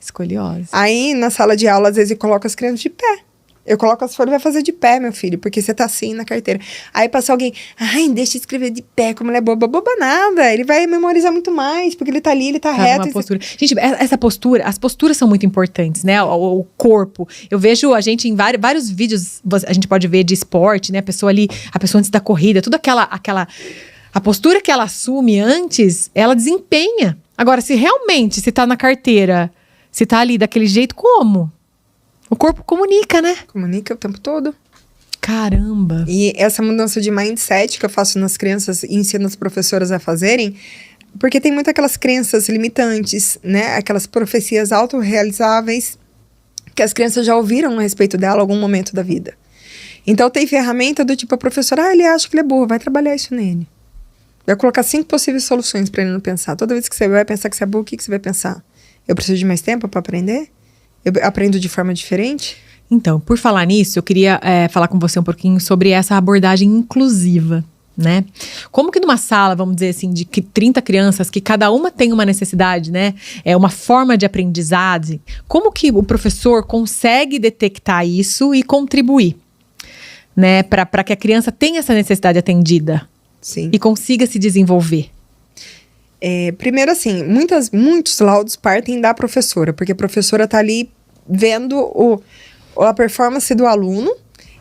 Escoliose. Aí, na sala de aula, às vezes, eu coloco as crianças de pé. Eu coloco as folhas, vai fazer de pé, meu filho, porque você tá assim na carteira. Aí passa alguém, deixa eu escrever de pé, como ele é boba. Boba nada, ele vai memorizar muito mais, porque ele tá ali, ele tá reto. Postura. Gente, essa postura, as posturas são muito importantes, né? O corpo. Eu vejo a gente em vários vídeos, a gente pode ver de esporte, né? A pessoa antes da corrida, tudo a postura que ela assume antes, ela desempenha. Agora, se tá na carteira, se tá ali daquele jeito, como? O corpo comunica, né? Comunica o tempo todo. Caramba! E essa mudança de mindset que eu faço nas crianças e ensino as professoras a fazerem, porque tem muitas aquelas crenças limitantes, né? Aquelas profecias autorrealizáveis que as crianças já ouviram a respeito dela em algum momento da vida. Então tem ferramenta do tipo, a professora, ele acha que ele é burro, vai trabalhar isso nele. Vai colocar 5 possíveis soluções para ele não pensar. Toda vez que você vai pensar que você é burro, o que você vai pensar? Eu preciso de mais tempo para aprender? Eu aprendo de forma diferente? Então, por falar nisso, eu queria falar com você um pouquinho sobre essa abordagem inclusiva, né? Como que numa sala, vamos dizer assim, de 30 crianças, que cada uma tem uma necessidade, né? É uma forma de aprendizagem. Como que o professor consegue detectar isso e contribuir, né? Para que a criança tenha essa necessidade atendida. Sim. E consiga se desenvolver. Primeiro, assim, muitos laudos partem da professora, porque a professora tá ali vendo a performance do aluno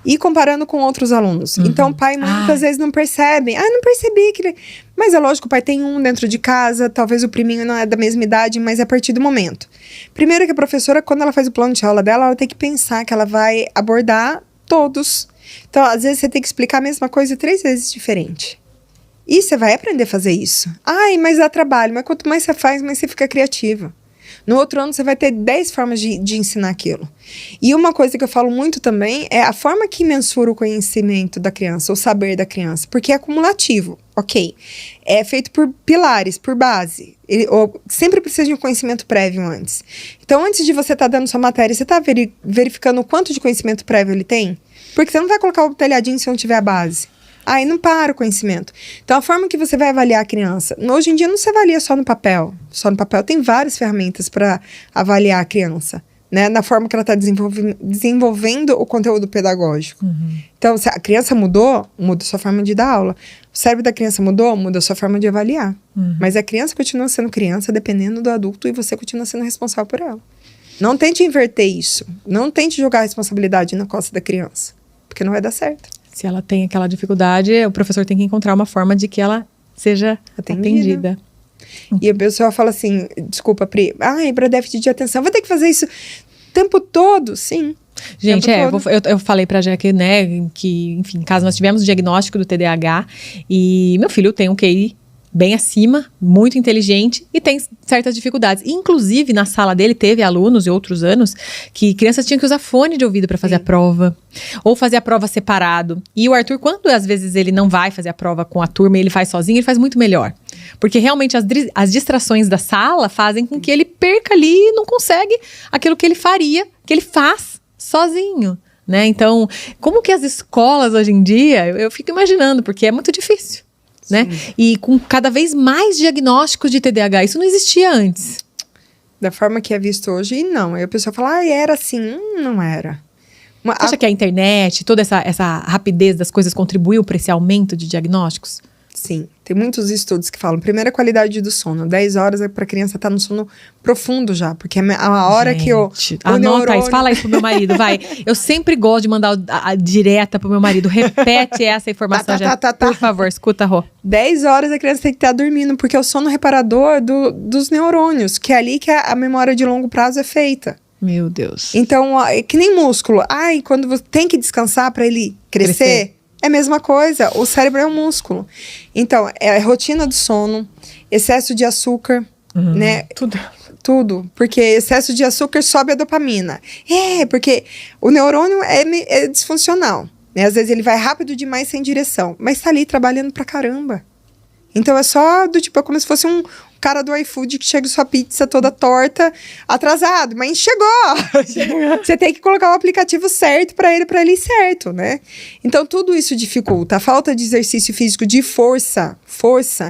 e comparando com outros alunos. Uhum. Então, o pai muitas vezes não percebe. Não percebi que ele... Mas é lógico, o pai tem um dentro de casa, talvez o priminho não é da mesma idade, mas é a partir do momento. Primeiro que a professora, quando ela faz o plano de aula dela, ela tem que pensar que ela vai abordar todos. Então, às vezes, você tem que explicar a mesma coisa 3 vezes diferente. E você vai aprender a fazer isso. Mas dá trabalho. Mas quanto mais você faz, mais você fica criativa. No outro ano, você vai ter 10 formas de ensinar aquilo. E uma coisa que eu falo muito também é a forma que mensura o conhecimento da criança, o saber da criança. Porque é acumulativo, ok. É feito por pilares, por base. Sempre precisa de um conhecimento prévio antes. Então, antes de você estar dando sua matéria, você está verificando o quanto de conhecimento prévio ele tem? Porque você não vai colocar o telhadinho se não tiver a base. Aí não para o conhecimento. Então, a forma que você vai avaliar a criança... Hoje em dia, não se avalia só no papel. Só no papel tem várias ferramentas para avaliar a criança. Né? Na forma que ela está desenvolvendo o conteúdo pedagógico. Uhum. Então, se a criança mudou, muda a sua forma de dar aula. O cérebro da criança mudou, muda a sua forma de avaliar. Uhum. Mas a criança continua sendo criança, dependendo do adulto, e você continua sendo responsável por ela. Não tente inverter isso. Não tente jogar a responsabilidade na costa da criança. Porque não vai dar certo. Se ela tem aquela dificuldade, o professor tem que encontrar uma forma de que ela seja atendida. E a pessoa fala assim, desculpa, Pri, para déficit de atenção, vai ter que fazer isso tempo todo, sim. Gente, eu falei pra Jaque, né, que, enfim, em casa nós tivemos o diagnóstico do TDAH e meu filho tem um QI bem acima, muito inteligente e tem certas dificuldades. Inclusive, na sala dele, teve alunos de outros anos que crianças tinham que usar fone de ouvido para fazer a prova, ou fazer a prova separado. E o Arthur, quando às vezes ele não vai fazer a prova com a turma e ele faz sozinho, ele faz muito melhor. Porque realmente as distrações da sala fazem com que ele perca ali e não consegue aquilo que ele faria, que ele faz sozinho, né? Então, como que as escolas hoje em dia, eu fico imaginando, porque é muito difícil. Né? E com cada vez mais diagnósticos de TDAH. Isso não existia antes. Da forma que é visto hoje, não. Aí a pessoa fala, era assim. Não era. Você acha que a internet, toda essa rapidez das coisas contribuiu para esse aumento de diagnósticos? Sim. Tem muitos estudos que falam. Primeira, qualidade do sono. 10 horas é para a criança estar no sono profundo já. Porque é a hora que anota neurônio... isso. Fala isso pro meu marido, vai. Eu sempre gosto de mandar a direta pro meu marido. Repete essa informação. Por favor, escuta, Rô. 10 horas a criança tem que estar dormindo. Porque é o sono reparador dos neurônios. Que é ali que a memória de longo prazo é feita. Meu Deus. Então, é que nem músculo. Quando você tem que descansar para ele crescer... É a mesma coisa, o cérebro é um músculo. Então, é a rotina do sono, excesso de açúcar, né? Tudo. Porque excesso de açúcar sobe a dopamina. Porque o neurônio é disfuncional. Né? Às vezes ele vai rápido demais sem direção. Mas tá ali trabalhando pra caramba. Então é só é como se fosse um cara do iFood que chega sua pizza toda torta, atrasado, mas chegou. Você tem que colocar o aplicativo certo para ele ir certo, né? Então tudo isso dificulta. A falta de exercício físico de força,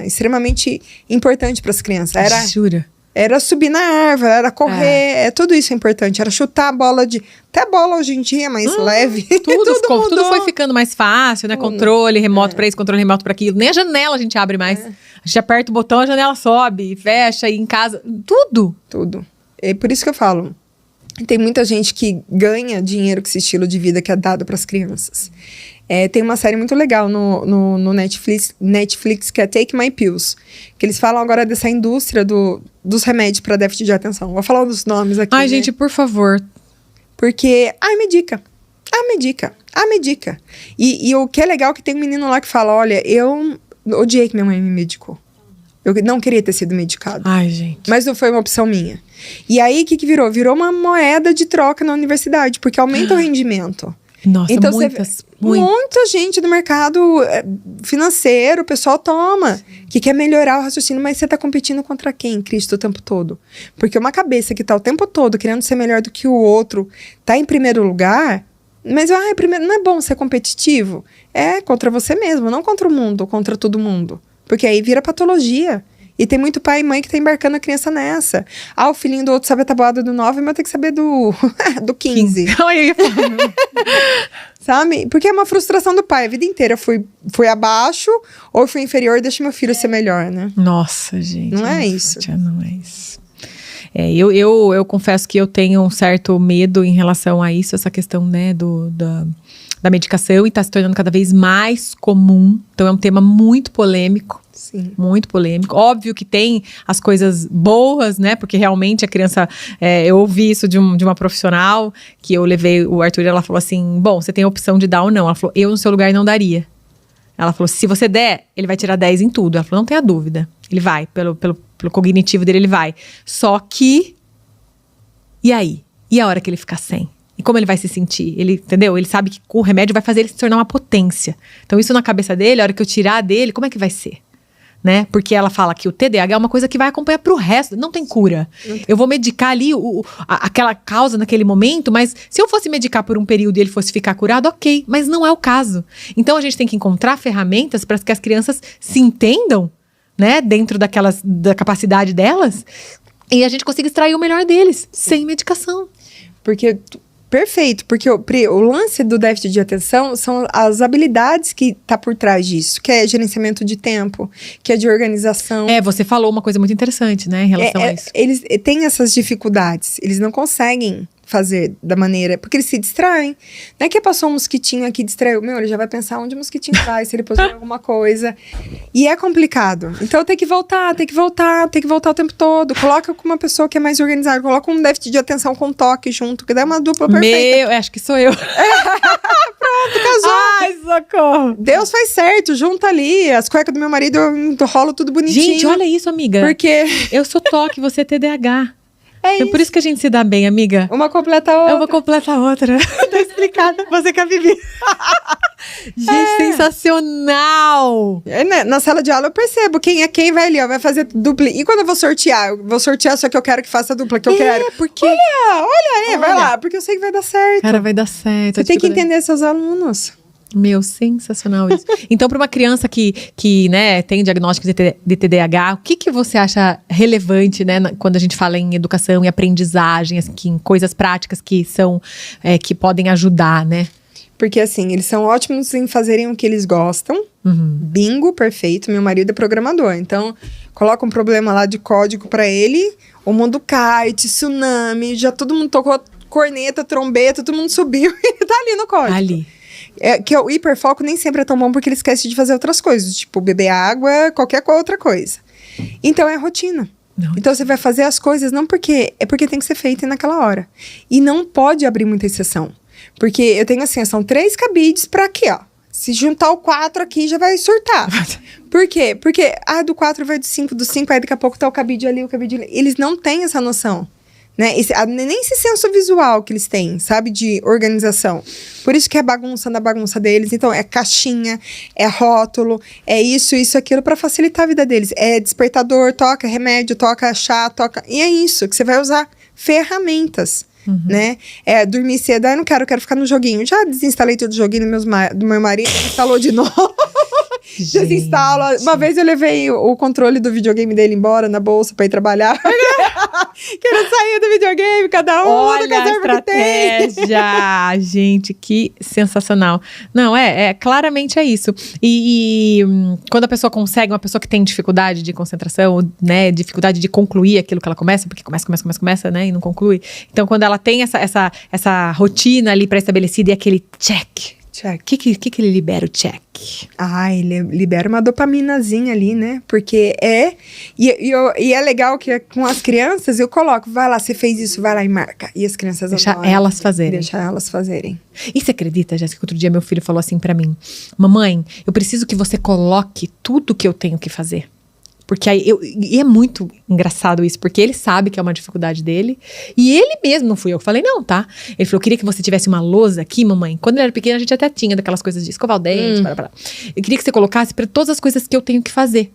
extremamente importante para as crianças. Jura? Era subir na árvore, era correr, tudo isso é importante. Era chutar a bola até a bola hoje em dia, mais leve. Tudo foi ficando mais fácil, né? Controle remoto pra isso, controle remoto pra aquilo. Nem a janela a gente abre mais. A gente aperta o botão, a janela sobe, fecha, e em casa. Tudo. É por isso que eu falo. Tem muita gente que ganha dinheiro com esse estilo de vida que é dado pras crianças. Tem uma série muito legal no Netflix que é Take My Pills. Que eles falam agora dessa indústria dos remédios para déficit de atenção. Vou falar dos nomes aqui. Ai, gente, por favor. Porque, medica. E o que é legal é que tem um menino lá que fala, olha, eu odiei que minha mãe me medicou. Eu não queria ter sido medicado. Ai, gente. Mas não foi uma opção minha. E aí, o que virou? Virou uma moeda de troca na universidade, porque aumenta o rendimento. Nossa, então, muita gente do mercado financeiro, o pessoal toma, que quer melhorar o raciocínio, mas você tá competindo contra quem, Cristo, o tempo todo? Porque uma cabeça que tá o tempo todo querendo ser melhor do que o outro, tá em primeiro lugar, mas primeiro, não é bom ser competitivo? É contra você mesmo, não contra o mundo, contra todo mundo. Porque aí vira patologia. E tem muito pai e mãe que tá embarcando a criança nessa. O filhinho do outro sabe a tabuada do 9, mas tem que saber do 15. Sabe? Porque é uma frustração do pai. A vida inteira fui abaixo ou fui inferior, deixa meu filho ser melhor, né? Nossa, gente. Não é isso. Não é isso. Eu confesso que eu tenho um certo medo em relação a isso, essa questão, né, da medicação, e tá se tornando cada vez mais comum. Então é um tema muito polêmico. Sim. Muito polêmico. Óbvio que tem as coisas boas, né? Porque realmente a criança... eu ouvi isso de uma profissional, que eu levei o Arthur, e ela falou assim, bom, você tem a opção de dar ou não. Ela falou, eu no seu lugar não daria. Ela falou, se você der, ele vai tirar 10 em tudo. Ela falou, não tenha dúvida. Ele vai, pelo cognitivo dele, ele vai. Só que... E aí? E a hora que ele ficar sem? E como ele vai se sentir? Ele, entendeu? Ele sabe que o remédio vai fazer ele se tornar uma potência. Então isso na cabeça dele, a hora que eu tirar dele, como é que vai ser? Né? Porque ela fala que o TDAH é uma coisa que vai acompanhar pro resto, não tem cura. Eu vou medicar ali aquela causa naquele momento, mas se eu fosse medicar por um período e ele fosse ficar curado, ok, mas não é o caso. Então a gente tem que encontrar ferramentas para que as crianças se entendam, né, dentro da capacidade delas, e a gente consiga extrair o melhor deles, sem medicação. Porque... Perfeito, porque o lance do déficit de atenção são as habilidades que tá por trás disso, que é gerenciamento de tempo, que é de organização. Você falou uma coisa muito interessante, né, em relação a isso. Eles têm essas dificuldades, eles não conseguem fazer da maneira... Porque eles se distraem. Não é que passou um mosquitinho aqui e distraiu. Meu, ele já vai pensar onde o mosquitinho vai, se ele pôs alguma coisa. E é complicado. Então tem que voltar o tempo todo. Coloca com uma pessoa que é mais organizada. Coloca um déficit de atenção com toque junto, que dá uma dupla perfeita. Acho que sou eu. Pronto, casou. Ai, socorro. Deus faz certo, junta ali. As cuecas do meu marido, eu enrolo tudo bonitinho. Gente, olha isso, amiga. Porque eu sou toque, você é TDAH. é Então, isso. por isso que a gente se dá bem, amiga. Uma completa a outra. Uma completa a outra. Tá explicado. Você que é a Vivi. Gente, sensacional! Na sala de aula eu percebo quem é quem, vai ali, ó, vai fazer dupla. E quando eu vou sortear só que eu quero que faça a dupla que eu quero. Porque... Olha aí, vai lá, porque eu sei que vai dar certo. Cara, vai dar certo. Você tem que entender seus alunos. Meu, sensacional isso. Então, para uma criança que né, tem diagnóstico de TDAH, o que você acha relevante, né, quando a gente fala em educação e aprendizagem, assim, em coisas práticas que são, que podem ajudar, né? Porque, assim, eles são ótimos em fazerem o que eles gostam. Bingo, perfeito. Meu marido é programador. Então, coloca um problema lá de código pra ele. O mundo cai, tsunami, já todo mundo tocou corneta, trombeta, todo mundo subiu e tá ali no código. Ali. Que o hiperfoco nem sempre é tão bom porque ele esquece de fazer outras coisas. Tipo, beber água, qualquer outra coisa. Então, é rotina. Não. Então, você vai fazer as coisas não porque... É porque tem que ser feito naquela hora. E não pode abrir muita exceção. Porque eu tenho assim, são 3 cabides pra aqui, ó. Se juntar o 4 aqui, já vai surtar. Por quê? Porque, do 4 vai do 5, do 5, aí daqui a pouco tá o cabide ali, o cabide ali. Eles não têm essa noção, né? Nem esse senso visual que eles têm, sabe? De organização. Por isso que é bagunça na bagunça deles. Então, é caixinha, é rótulo, é isso, aquilo, pra facilitar a vida deles. É despertador, toca remédio, toca chá, toca... E é isso, que você vai usar ferramentas. Né? Dormir cedo, eu não quero ficar no joguinho. Já desinstalei todo o joguinho do meu marido, instalou de novo. Desinstala. Uma vez eu levei o controle do videogame dele embora na bolsa pra ir trabalhar. Quero sair do videogame, cada um. Olha a estratégia. Gente, que sensacional. Não, claramente é isso. E quando a pessoa consegue, uma pessoa que tem dificuldade de concentração, né, dificuldade de concluir aquilo que ela começa, porque começa, né, e não conclui. Então, quando ela tem essa rotina ali pré-estabelecida e aquele check. O que ele libera o check? Ele libera uma dopaminazinha ali, né? Porque E é legal que com as crianças eu coloco, vai lá, você fez isso, vai lá e marca. E as crianças Deixa elas fazerem. Deixa elas fazerem. E você acredita, Jéssica, outro dia meu filho falou assim pra mim: mamãe, eu preciso que você coloque tudo que eu tenho que fazer. Porque e é muito engraçado isso, porque ele sabe que é uma dificuldade dele. E ele mesmo, não fui eu que falei, não, tá? Ele falou, eu queria que você tivesse uma lousa aqui, mamãe. Quando ele era pequeno, a gente até tinha daquelas coisas de escovar o dente, Eu queria que você colocasse para todas as coisas que eu tenho que fazer.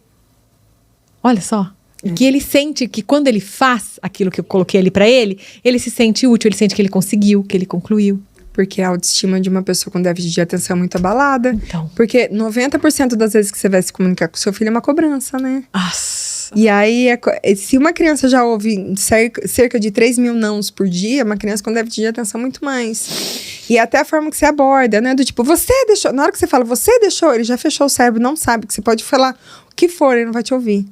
Olha só. Que ele sente que quando ele faz aquilo que eu coloquei ali pra ele se sente útil, ele sente que ele conseguiu, que ele concluiu. Porque a autoestima de uma pessoa com déficit de atenção é muito abalada. Então. Porque 90% das vezes que você vai se comunicar com seu filho é uma cobrança, né? Nossa. E aí, se uma criança já ouve cerca de 3 mil nãos por dia, uma criança com déficit de atenção muito mais. E até a forma que você aborda, né? Do tipo, você deixou... Na hora que você fala, você deixou, ele já fechou o cérebro, não sabe que você pode falar o que for, ele não vai te ouvir.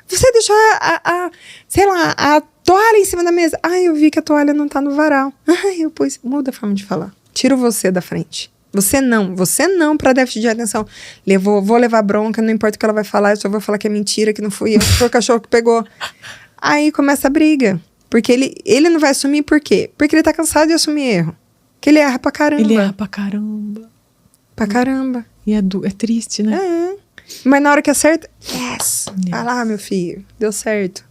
Você deixou a toalha em cima da mesa. Eu vi que a toalha não tá no varal. Eu pus... Muda a forma de falar. Tira você da frente. Você não para déficit de atenção. Vou levar bronca, não importa o que ela vai falar, eu só vou falar que é mentira, que não fui eu, que foi o cachorro que pegou. Aí começa a briga. Porque ele não vai assumir por quê? Porque ele tá cansado de assumir erro. Que ele erra pra caramba. Ele erra pra caramba. Pra caramba. E é triste, né? Mas na hora que acerta, yes! Vai lá, meu filho, deu certo.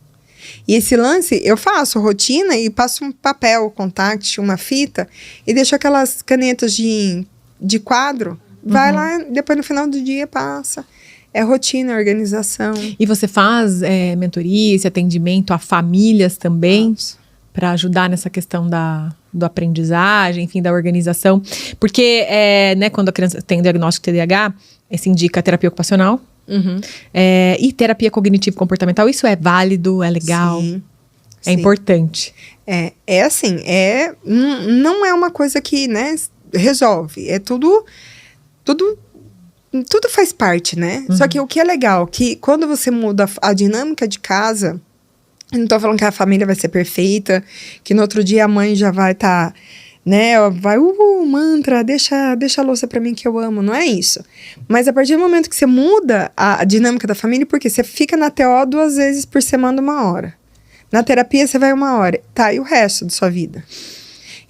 E esse lance, eu faço rotina e passo um papel, contact, uma fita, e deixo aquelas canetas de quadro, vai lá, depois no final do dia passa. É rotina, organização. E você faz mentoria, esse atendimento a famílias também? Para ajudar nessa questão do aprendizagem, enfim, da organização. Porque, né, quando a criança tem diagnóstico de TDAH, se indica terapia ocupacional. E terapia cognitivo-comportamental. Isso é válido, é legal, é importante. Assim, não é uma coisa que, né, resolve. É tudo faz parte, né? Só que o que é legal, que quando você muda a dinâmica de casa, Eu não tô falando que a família vai ser perfeita, que no outro dia a mãe já vai estar, né? Vai, mantra, deixa a louça pra mim que eu amo. Não é isso. Mas a partir do momento que você muda a dinâmica da família, porque você fica na TO 2 vezes por semana, 1 hora. Na terapia você vai 1 hora. Tá, e o resto da sua vida?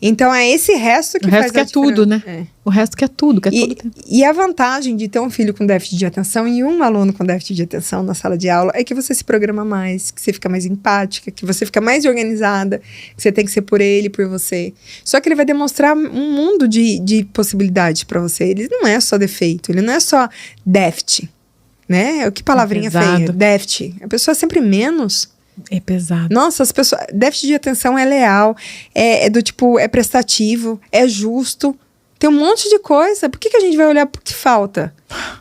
Então, é esse resto que faz a diferença. O resto que é tudo, né? O resto que é tudo, que é todo tempo. E a vantagem de ter um filho com déficit de atenção e um aluno com déficit de atenção na sala de aula é que você se programa mais, que você fica mais empática, que você fica mais organizada, que você tem que ser por ele, por você. Só que ele vai demonstrar um mundo de possibilidades para você. Ele não é só defeito, ele não é só déficit, né? Que palavrinha feia, déficit. A pessoa é sempre menos. É pesado. Nossa, as pessoas... Déficit de atenção é leal, é do tipo, é prestativo, é justo. Tem um monte de coisa. Por que a gente vai olhar pro que falta?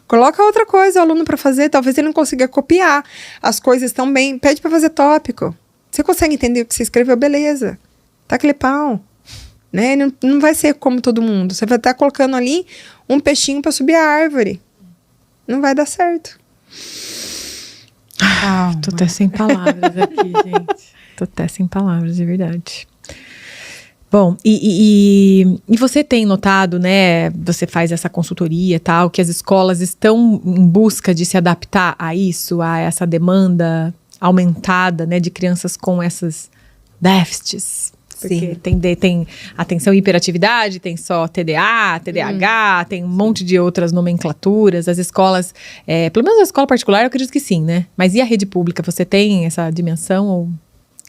Coloca outra coisa o aluno para fazer. Talvez ele não consiga copiar. As coisas estão bem. Pede para fazer tópico. Você consegue entender o que você escreveu? Beleza. Tá aquele pau. Né? Não vai ser como todo mundo. Você vai estar colocando ali um peixinho para subir a árvore. Não vai dar certo. Tô até sem palavras aqui, gente. Tô até sem palavras, de verdade. Bom, e você tem notado, né? Você faz essa consultoria e tal, que as escolas estão em busca de se adaptar a isso, a essa demanda aumentada, né? De crianças com esses déficits. Porque tem atenção e hiperatividade, tem só TDA, TDAH, tem um monte de outras nomenclaturas. As escolas, pelo menos a escola particular, eu acredito que sim, né? Mas e a rede pública? Você tem essa dimensão? Ou...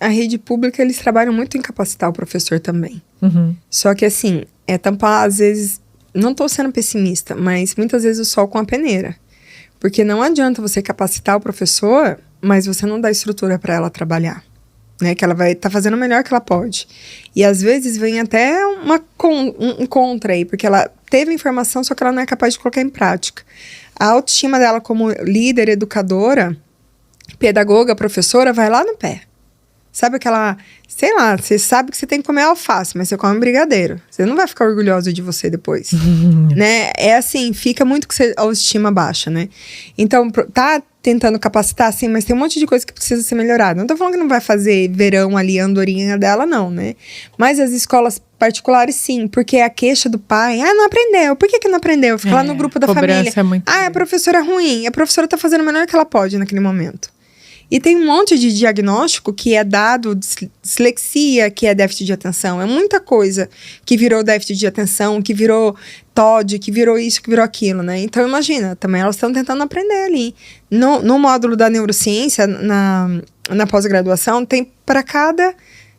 A rede pública, eles trabalham muito em capacitar o professor também. Só que assim, tampar, às vezes, não estou sendo pessimista, mas muitas vezes o sol com a peneira. Porque não adianta você capacitar o professor, mas você não dá estrutura para ela trabalhar. Né, que ela vai estar fazendo o melhor que ela pode. E às vezes vem até um contra aí, porque ela teve informação, só que ela não é capaz de colocar em prática. A autoestima dela como líder, educadora, pedagoga, professora, vai lá no pé. Sabe aquela... Sei lá, você sabe que você tem que comer alface, mas você come brigadeiro. Você não vai ficar orgulhoso de você depois. Né? É assim, fica muito com a autoestima baixa, né? Então, tá tentando capacitar, sim, mas tem um monte de coisa que precisa ser melhorada. Não tô falando que não vai fazer verão ali, a andorinha dela, não, né? Mas as escolas particulares, sim, porque a queixa do pai, não aprendeu. Por que não aprendeu? Fica lá no grupo da família. A professora é ruim. A professora tá fazendo o melhor que ela pode naquele momento. E tem um monte de diagnóstico que é dado, dislexia, que é déficit de atenção. É muita coisa que virou déficit de atenção, que virou TOD, que virou isso, que virou aquilo, né? Então, imagina, também elas estão tentando aprender ali. No módulo da neurociência, na pós-graduação, tem para cada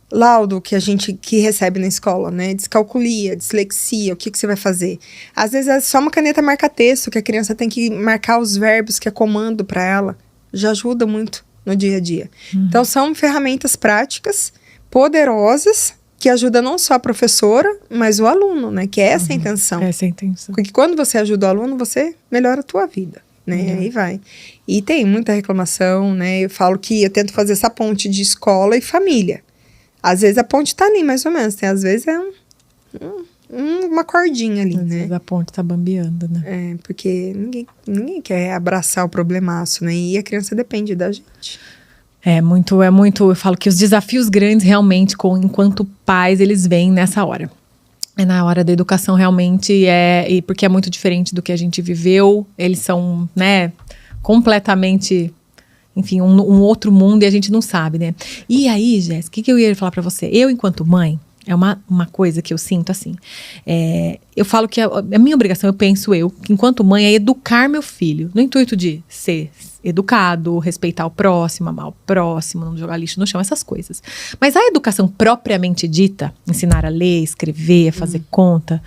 laudo que recebe na escola, né? Descalculia, dislexia, o que você vai fazer. Às vezes é só uma caneta marca-texto, que a criança tem que marcar os verbos, que é comando para ela. Já ajuda muito no dia a dia. Então, são ferramentas práticas, poderosas, que ajudam não só a professora, mas o aluno, né? Que é essa a intenção. Essa é a intenção. Porque quando você ajuda o aluno, você melhora a tua vida, né? Aí vai. E tem muita reclamação, né? Eu falo que eu tento fazer essa ponte de escola e família. Às vezes a ponte tá ali, mais ou menos. Às vezes é uma cordinha ali, às né? vezes a ponte tá bambeando, né? Porque ninguém quer abraçar o problemaço, né? E a criança depende da gente. É muito, eu falo que os desafios grandes realmente, enquanto pais, eles vêm nessa hora. É na hora da educação realmente, e porque é muito diferente do que a gente viveu, eles são, né, completamente, enfim, um outro mundo e a gente não sabe, né? E aí, Jéssica, o que eu ia falar pra você? Eu, enquanto mãe, é uma coisa que eu sinto assim. Eu falo que a minha obrigação, eu penso que enquanto mãe, é educar meu filho. No intuito de ser educado, respeitar o próximo, amar o próximo, não jogar lixo no chão, essas coisas. Mas a educação propriamente dita, ensinar a ler, escrever, fazer conta,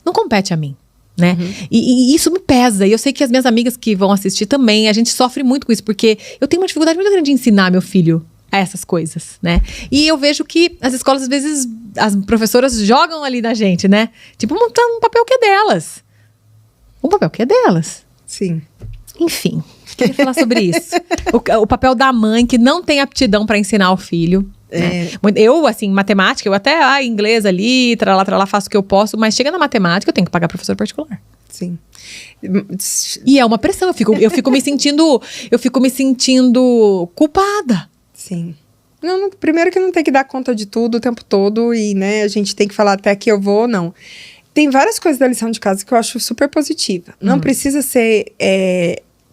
não compete a mim. Né? E isso me pesa. E eu sei que as minhas amigas que vão assistir também, a gente sofre muito com isso, porque eu tenho uma dificuldade muito grande de ensinar meu filho a essas coisas, né? E eu vejo que as escolas, às vezes, as professoras jogam ali na gente, né? Tipo, um papel que é delas. Um papel que é delas. Sim. Enfim, queria falar sobre isso. O papel da mãe que não tem aptidão para ensinar o filho. Né? Eu, assim, matemática, eu até inglês ali, tralá, faço o que eu posso, mas chega na matemática, eu tenho que pagar professor particular. Sim. E é uma pressão, eu fico me sentindo culpada. Sim. Não, primeiro que não tem que dar conta de tudo o tempo todo e, né, a gente tem que falar até que eu vou ou não. Tem várias coisas da lição de casa que eu acho super positiva. Não precisa ser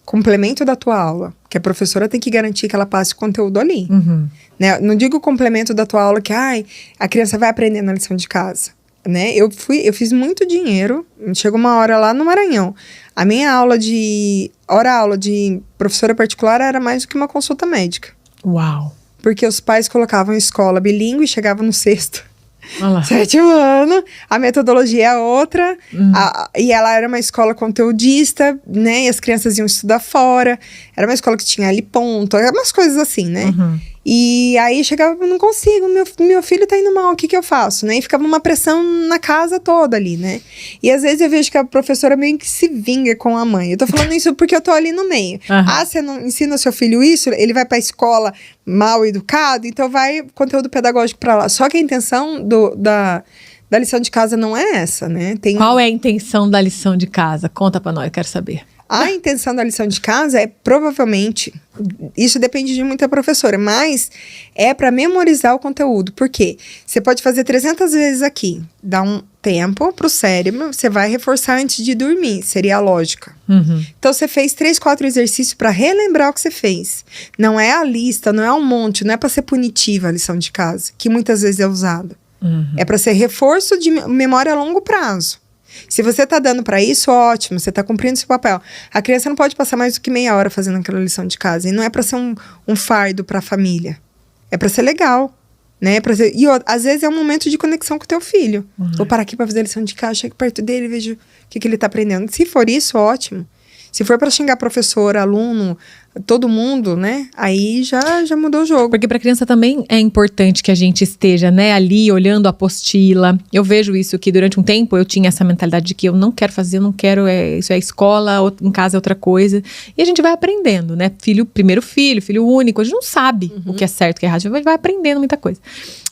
complemento da tua aula, que a professora tem que garantir que ela passe o conteúdo ali. Né? Não digo complemento da tua aula que a criança vai aprender na lição de casa. Né? Eu fiz muito dinheiro, chegou uma hora lá no Maranhão. A minha aula de professora particular era mais do que uma consulta médica. Uau! Porque os pais colocavam escola bilíngue e chegavam no sexto. Olha lá. 7º ano, a metodologia é outra, e ela era uma escola conteudista, né, e as crianças iam estudar fora, era uma escola que tinha ali ponto, umas coisas assim, né, e aí chegava, não consigo, meu filho tá indo mal, o que que eu faço, né, e ficava uma pressão na casa toda ali, né, e às vezes eu vejo que a professora meio que se vinga com a mãe, eu tô falando isso porque eu tô ali no meio, você não ensina seu filho isso, ele vai pra escola mal educado, então vai conteúdo pedagógico pra lá, só que a intenção da lição de casa não é essa, né, Qual é a intenção da lição de casa? Conta pra nós, eu quero saber. A intenção da lição de casa é provavelmente, isso depende de muita professora, mas é para memorizar o conteúdo. Por quê? Você pode fazer 300 vezes aqui, dá um tempo pro cérebro, você vai reforçar antes de dormir, seria a lógica. Então você fez 3, 4 exercícios para relembrar o que você fez. Não é a lista, não é um monte, não é para ser punitiva a lição de casa, que muitas vezes é usada. É para ser reforço de memória a longo prazo. Se você tá dando para isso, ótimo, você tá cumprindo seu papel. A criança não pode passar mais do que meia hora fazendo aquela lição de casa. E não é para ser um fardo para a família. É para ser legal, né? Às vezes é um momento de conexão com o teu filho. Vou parar aqui para fazer a lição de casa, chego perto dele, vejo o que ele tá aprendendo. Se for isso, ótimo. Se for para xingar professor, aluno, todo mundo, né? Aí já mudou o jogo. Porque para criança também é importante que a gente esteja, né, ali olhando a apostila. Eu vejo isso, que durante um tempo eu tinha essa mentalidade de que eu não quero fazer, eu não quero, isso é escola, em casa é outra coisa. E a gente vai aprendendo, né? Filho único, a gente não sabe o que é certo, o que é errado, a gente vai aprendendo muita coisa.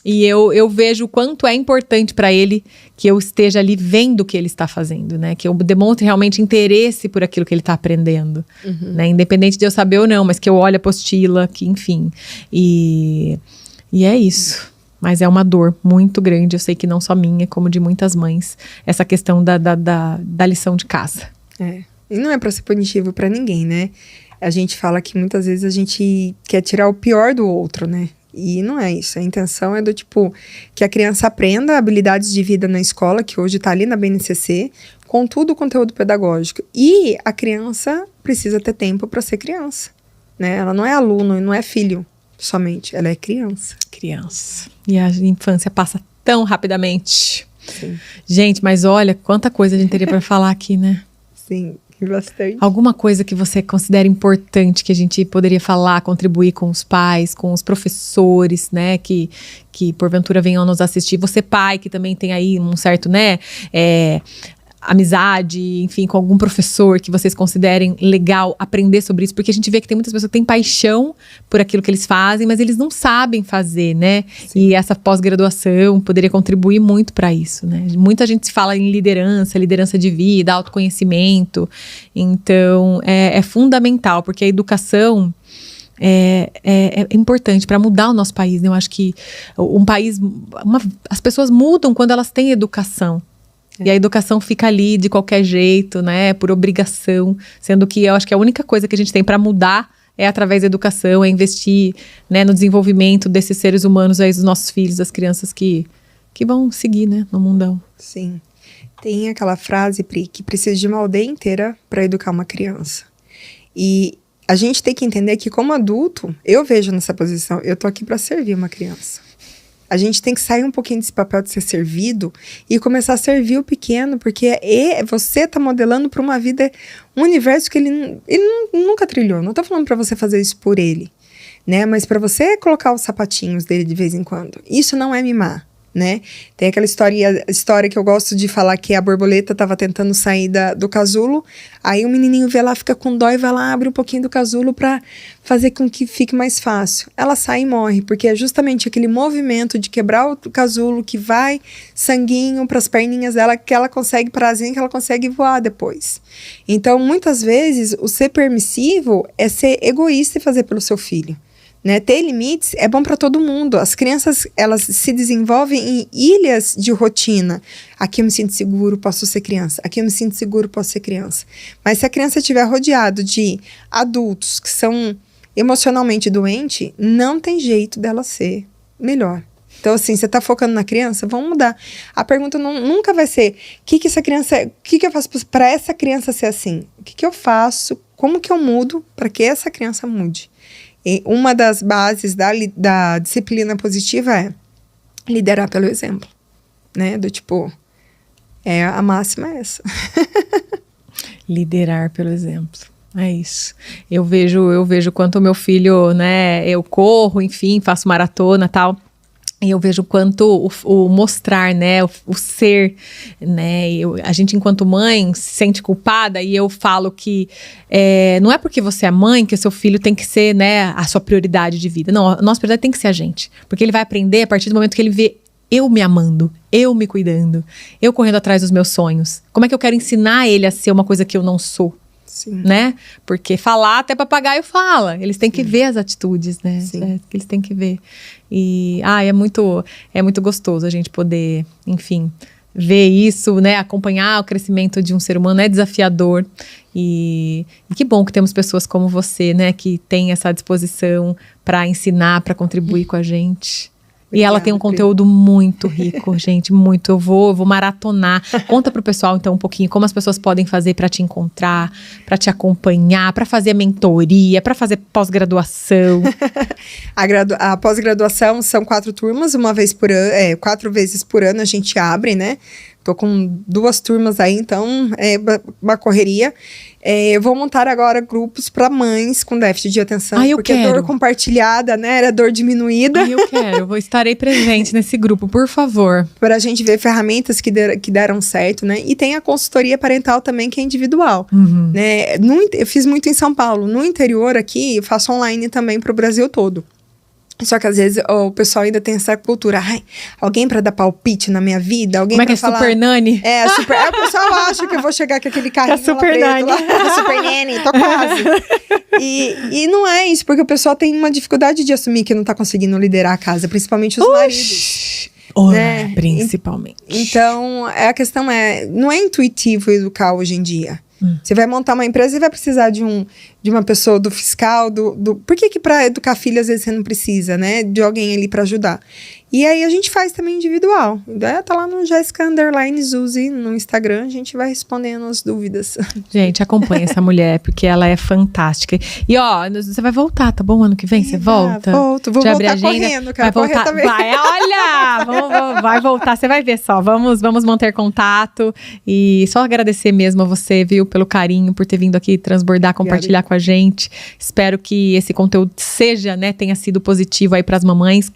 E eu vejo o quanto é importante para ele que eu esteja ali vendo o que ele está fazendo, né? Que eu demonstre realmente interesse por aquilo que ele está aprendendo, né? Independente de eu saber ou não, mas que eu olhe a apostila, que enfim. E é isso. Mas é uma dor muito grande, eu sei que não só minha, como de muitas mães, essa questão da lição de casa. E não é para ser punitivo para ninguém, né? A gente fala que muitas vezes a gente quer tirar o pior do outro, né? E não é isso. A intenção é do tipo que a criança aprenda habilidades de vida na escola, que hoje está ali na BNCC, com todo o conteúdo pedagógico. E a criança precisa ter tempo para ser criança, né? Ela não é aluno e não é filho somente, ela é criança. Criança. E a infância passa tão rapidamente. Sim. Gente, mas olha, quanta coisa a gente teria para falar aqui, né? Sim, bastante. Alguma coisa que você considera importante que a gente poderia falar, contribuir com os pais, com os professores, né? Que porventura venham nos assistir. Você, pai, que também tem aí um certo, né? Amizade, enfim, com algum professor que vocês considerem legal aprender sobre isso, porque a gente vê que tem muitas pessoas que têm paixão por aquilo que eles fazem, mas eles não sabem fazer, né? Sim. E essa pós-graduação poderia contribuir muito para isso, né? Muita gente se fala em liderança de vida, autoconhecimento, então é fundamental, porque a educação é importante para mudar o nosso país, né? Eu acho que um país, as pessoas mudam quando elas têm educação. E a educação fica ali de qualquer jeito, né? Por obrigação. Sendo que eu acho que a única coisa que a gente tem para mudar é através da educação, é investir, né, no desenvolvimento desses seres humanos aí, dos nossos filhos, das crianças que vão seguir, né, no mundão. Sim. Tem aquela frase, Pri, que precisa de uma aldeia inteira para educar uma criança. E a gente tem que entender que, como adulto, eu vejo nessa posição, eu tô aqui para servir uma criança. A gente tem que sair um pouquinho desse papel de ser servido e começar a servir o pequeno, porque você tá modelando para uma vida, um universo que ele nunca trilhou. Não tô falando para você fazer isso por ele, né? Mas para você colocar os sapatinhos dele de vez em quando. Isso não é mimar, né? Tem aquela história que eu gosto de falar, que a borboleta tava tentando sair do casulo, aí o menininho vê lá, fica com dó e vai lá, abre um pouquinho do casulo para fazer com que fique mais fácil. Ela sai e morre, porque é justamente aquele movimento de quebrar o casulo que vai sanguinho para as perninhas dela, que ela consegue prazer, que ela consegue voar depois. Então, muitas vezes, o ser permissivo é ser egoísta e fazer pelo seu filho. né? Ter limites é bom para todo mundo. As crianças, elas se desenvolvem em ilhas de rotina. Aqui eu me sinto seguro, posso ser criança. Aqui eu me sinto seguro, posso ser criança. Mas se a criança estiver rodeado de adultos que são emocionalmente doentes, não tem jeito dela ser melhor. Então, assim, você tá focando na criança, vamos mudar. A pergunta nunca vai ser, o que eu faço para essa criança ser assim? O que eu faço? Como que eu mudo para que essa criança mude? E uma das bases da disciplina positiva é liderar pelo exemplo, né? Do tipo, a máxima é essa. Liderar pelo exemplo. É isso. Eu vejo quanto o meu filho, né? Eu corro, enfim, faço maratona e tal. E eu vejo quanto o mostrar, né, o ser, né, a gente enquanto mãe se sente culpada e eu falo que não é porque você é mãe que o seu filho tem que ser, né, a sua prioridade de vida. Não, a nossa prioridade tem que ser a gente. Porque ele vai aprender a partir do momento que ele vê eu me amando, eu me cuidando, eu correndo atrás dos meus sonhos. Como é que eu quero ensinar ele a ser uma coisa que eu não sou? Sim. Né? Porque falar até papagaio fala. Eles têm que ver as atitudes, né? Eles têm que ver. E é muito gostoso a gente poder, enfim, ver isso, né? Acompanhar o crescimento de um ser humano é desafiador. E que bom que temos pessoas como você, né? Que tem essa disposição para ensinar, para contribuir com a gente. Obrigada, e ela tem um conteúdo muito rico, gente, muito. Eu vou maratonar. Conta pro pessoal, então, um pouquinho como as pessoas podem fazer para te encontrar, para te acompanhar, para fazer mentoria, para fazer pós-graduação. A pós-graduação são 4 turmas, 4 vezes por ano a gente abre, né? Tô com 2 turmas aí, então é uma correria. Eu vou montar agora grupos para mães com déficit de atenção. Porque quero. Dor compartilhada, né? Era dor diminuída. Eu quero. Estarei presente nesse grupo, por favor. Para a gente ver ferramentas que deram certo, né? E tem a consultoria parental também, que é individual. Uhum. Né? Eu fiz muito em São Paulo. No interior aqui, eu faço online também para o Brasil todo. Só que às vezes o pessoal ainda tem essa cultura. Alguém pra dar palpite na minha vida? Alguém Como é que falar, super nani? O pessoal acha que eu vou chegar com aquele carrinho super nani. Super nani, tô quase. E não é isso, porque o pessoal tem uma dificuldade de assumir que não tá conseguindo liderar a casa, principalmente os maridos. Né? Principalmente. Então, a questão não é intuitivo educar hoje em dia. Você vai montar uma empresa e vai precisar de uma pessoa do fiscal, por que para educar filho às vezes você não precisa, né? De alguém ali para ajudar. E aí a gente faz também individual. Tá lá no Jessica_Zuzi no Instagram, a gente vai respondendo as dúvidas. Gente, acompanha essa mulher, porque ela é fantástica. E você vai voltar, tá bom? Ano que vem você volta? Volto, vou voltar correndo, cara. Vai voltar também. Vai voltar, você vai ver só. Vamos manter contato e só agradecer mesmo a você, viu, pelo carinho, por ter vindo aqui transbordar, compartilhar com a gente. Espero que esse conteúdo tenha sido positivo aí pras mamães.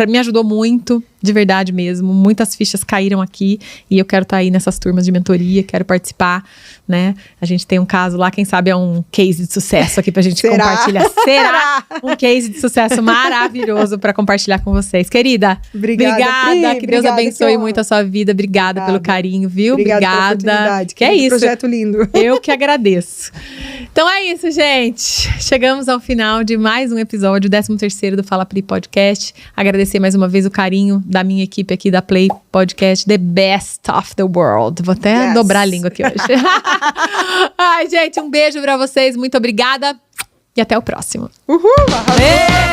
Me ajudou muito, de verdade mesmo. Muitas fichas caíram aqui e eu quero estar aí nessas turmas de mentoria, quero participar, né? A gente tem um caso lá, quem sabe é um case de sucesso aqui pra gente compartilhar. Será um case de sucesso maravilhoso pra compartilhar com vocês. Querida, obrigada. Que Deus abençoe muito a sua vida. Obrigada pelo carinho, viu? Obrigada pela oportunidade. Que é isso. Projeto lindo. Eu que agradeço. Então é isso, gente. Chegamos ao final de mais um episódio, 13º do Fala Pri Podcast. Agradecer mais uma vez o carinho da minha equipe aqui da Play Podcast, The Best of the World. Vou até dobrar a língua aqui hoje. Ai, gente, um beijo pra vocês. Muito obrigada. E até o próximo. Uhul! Arrasou.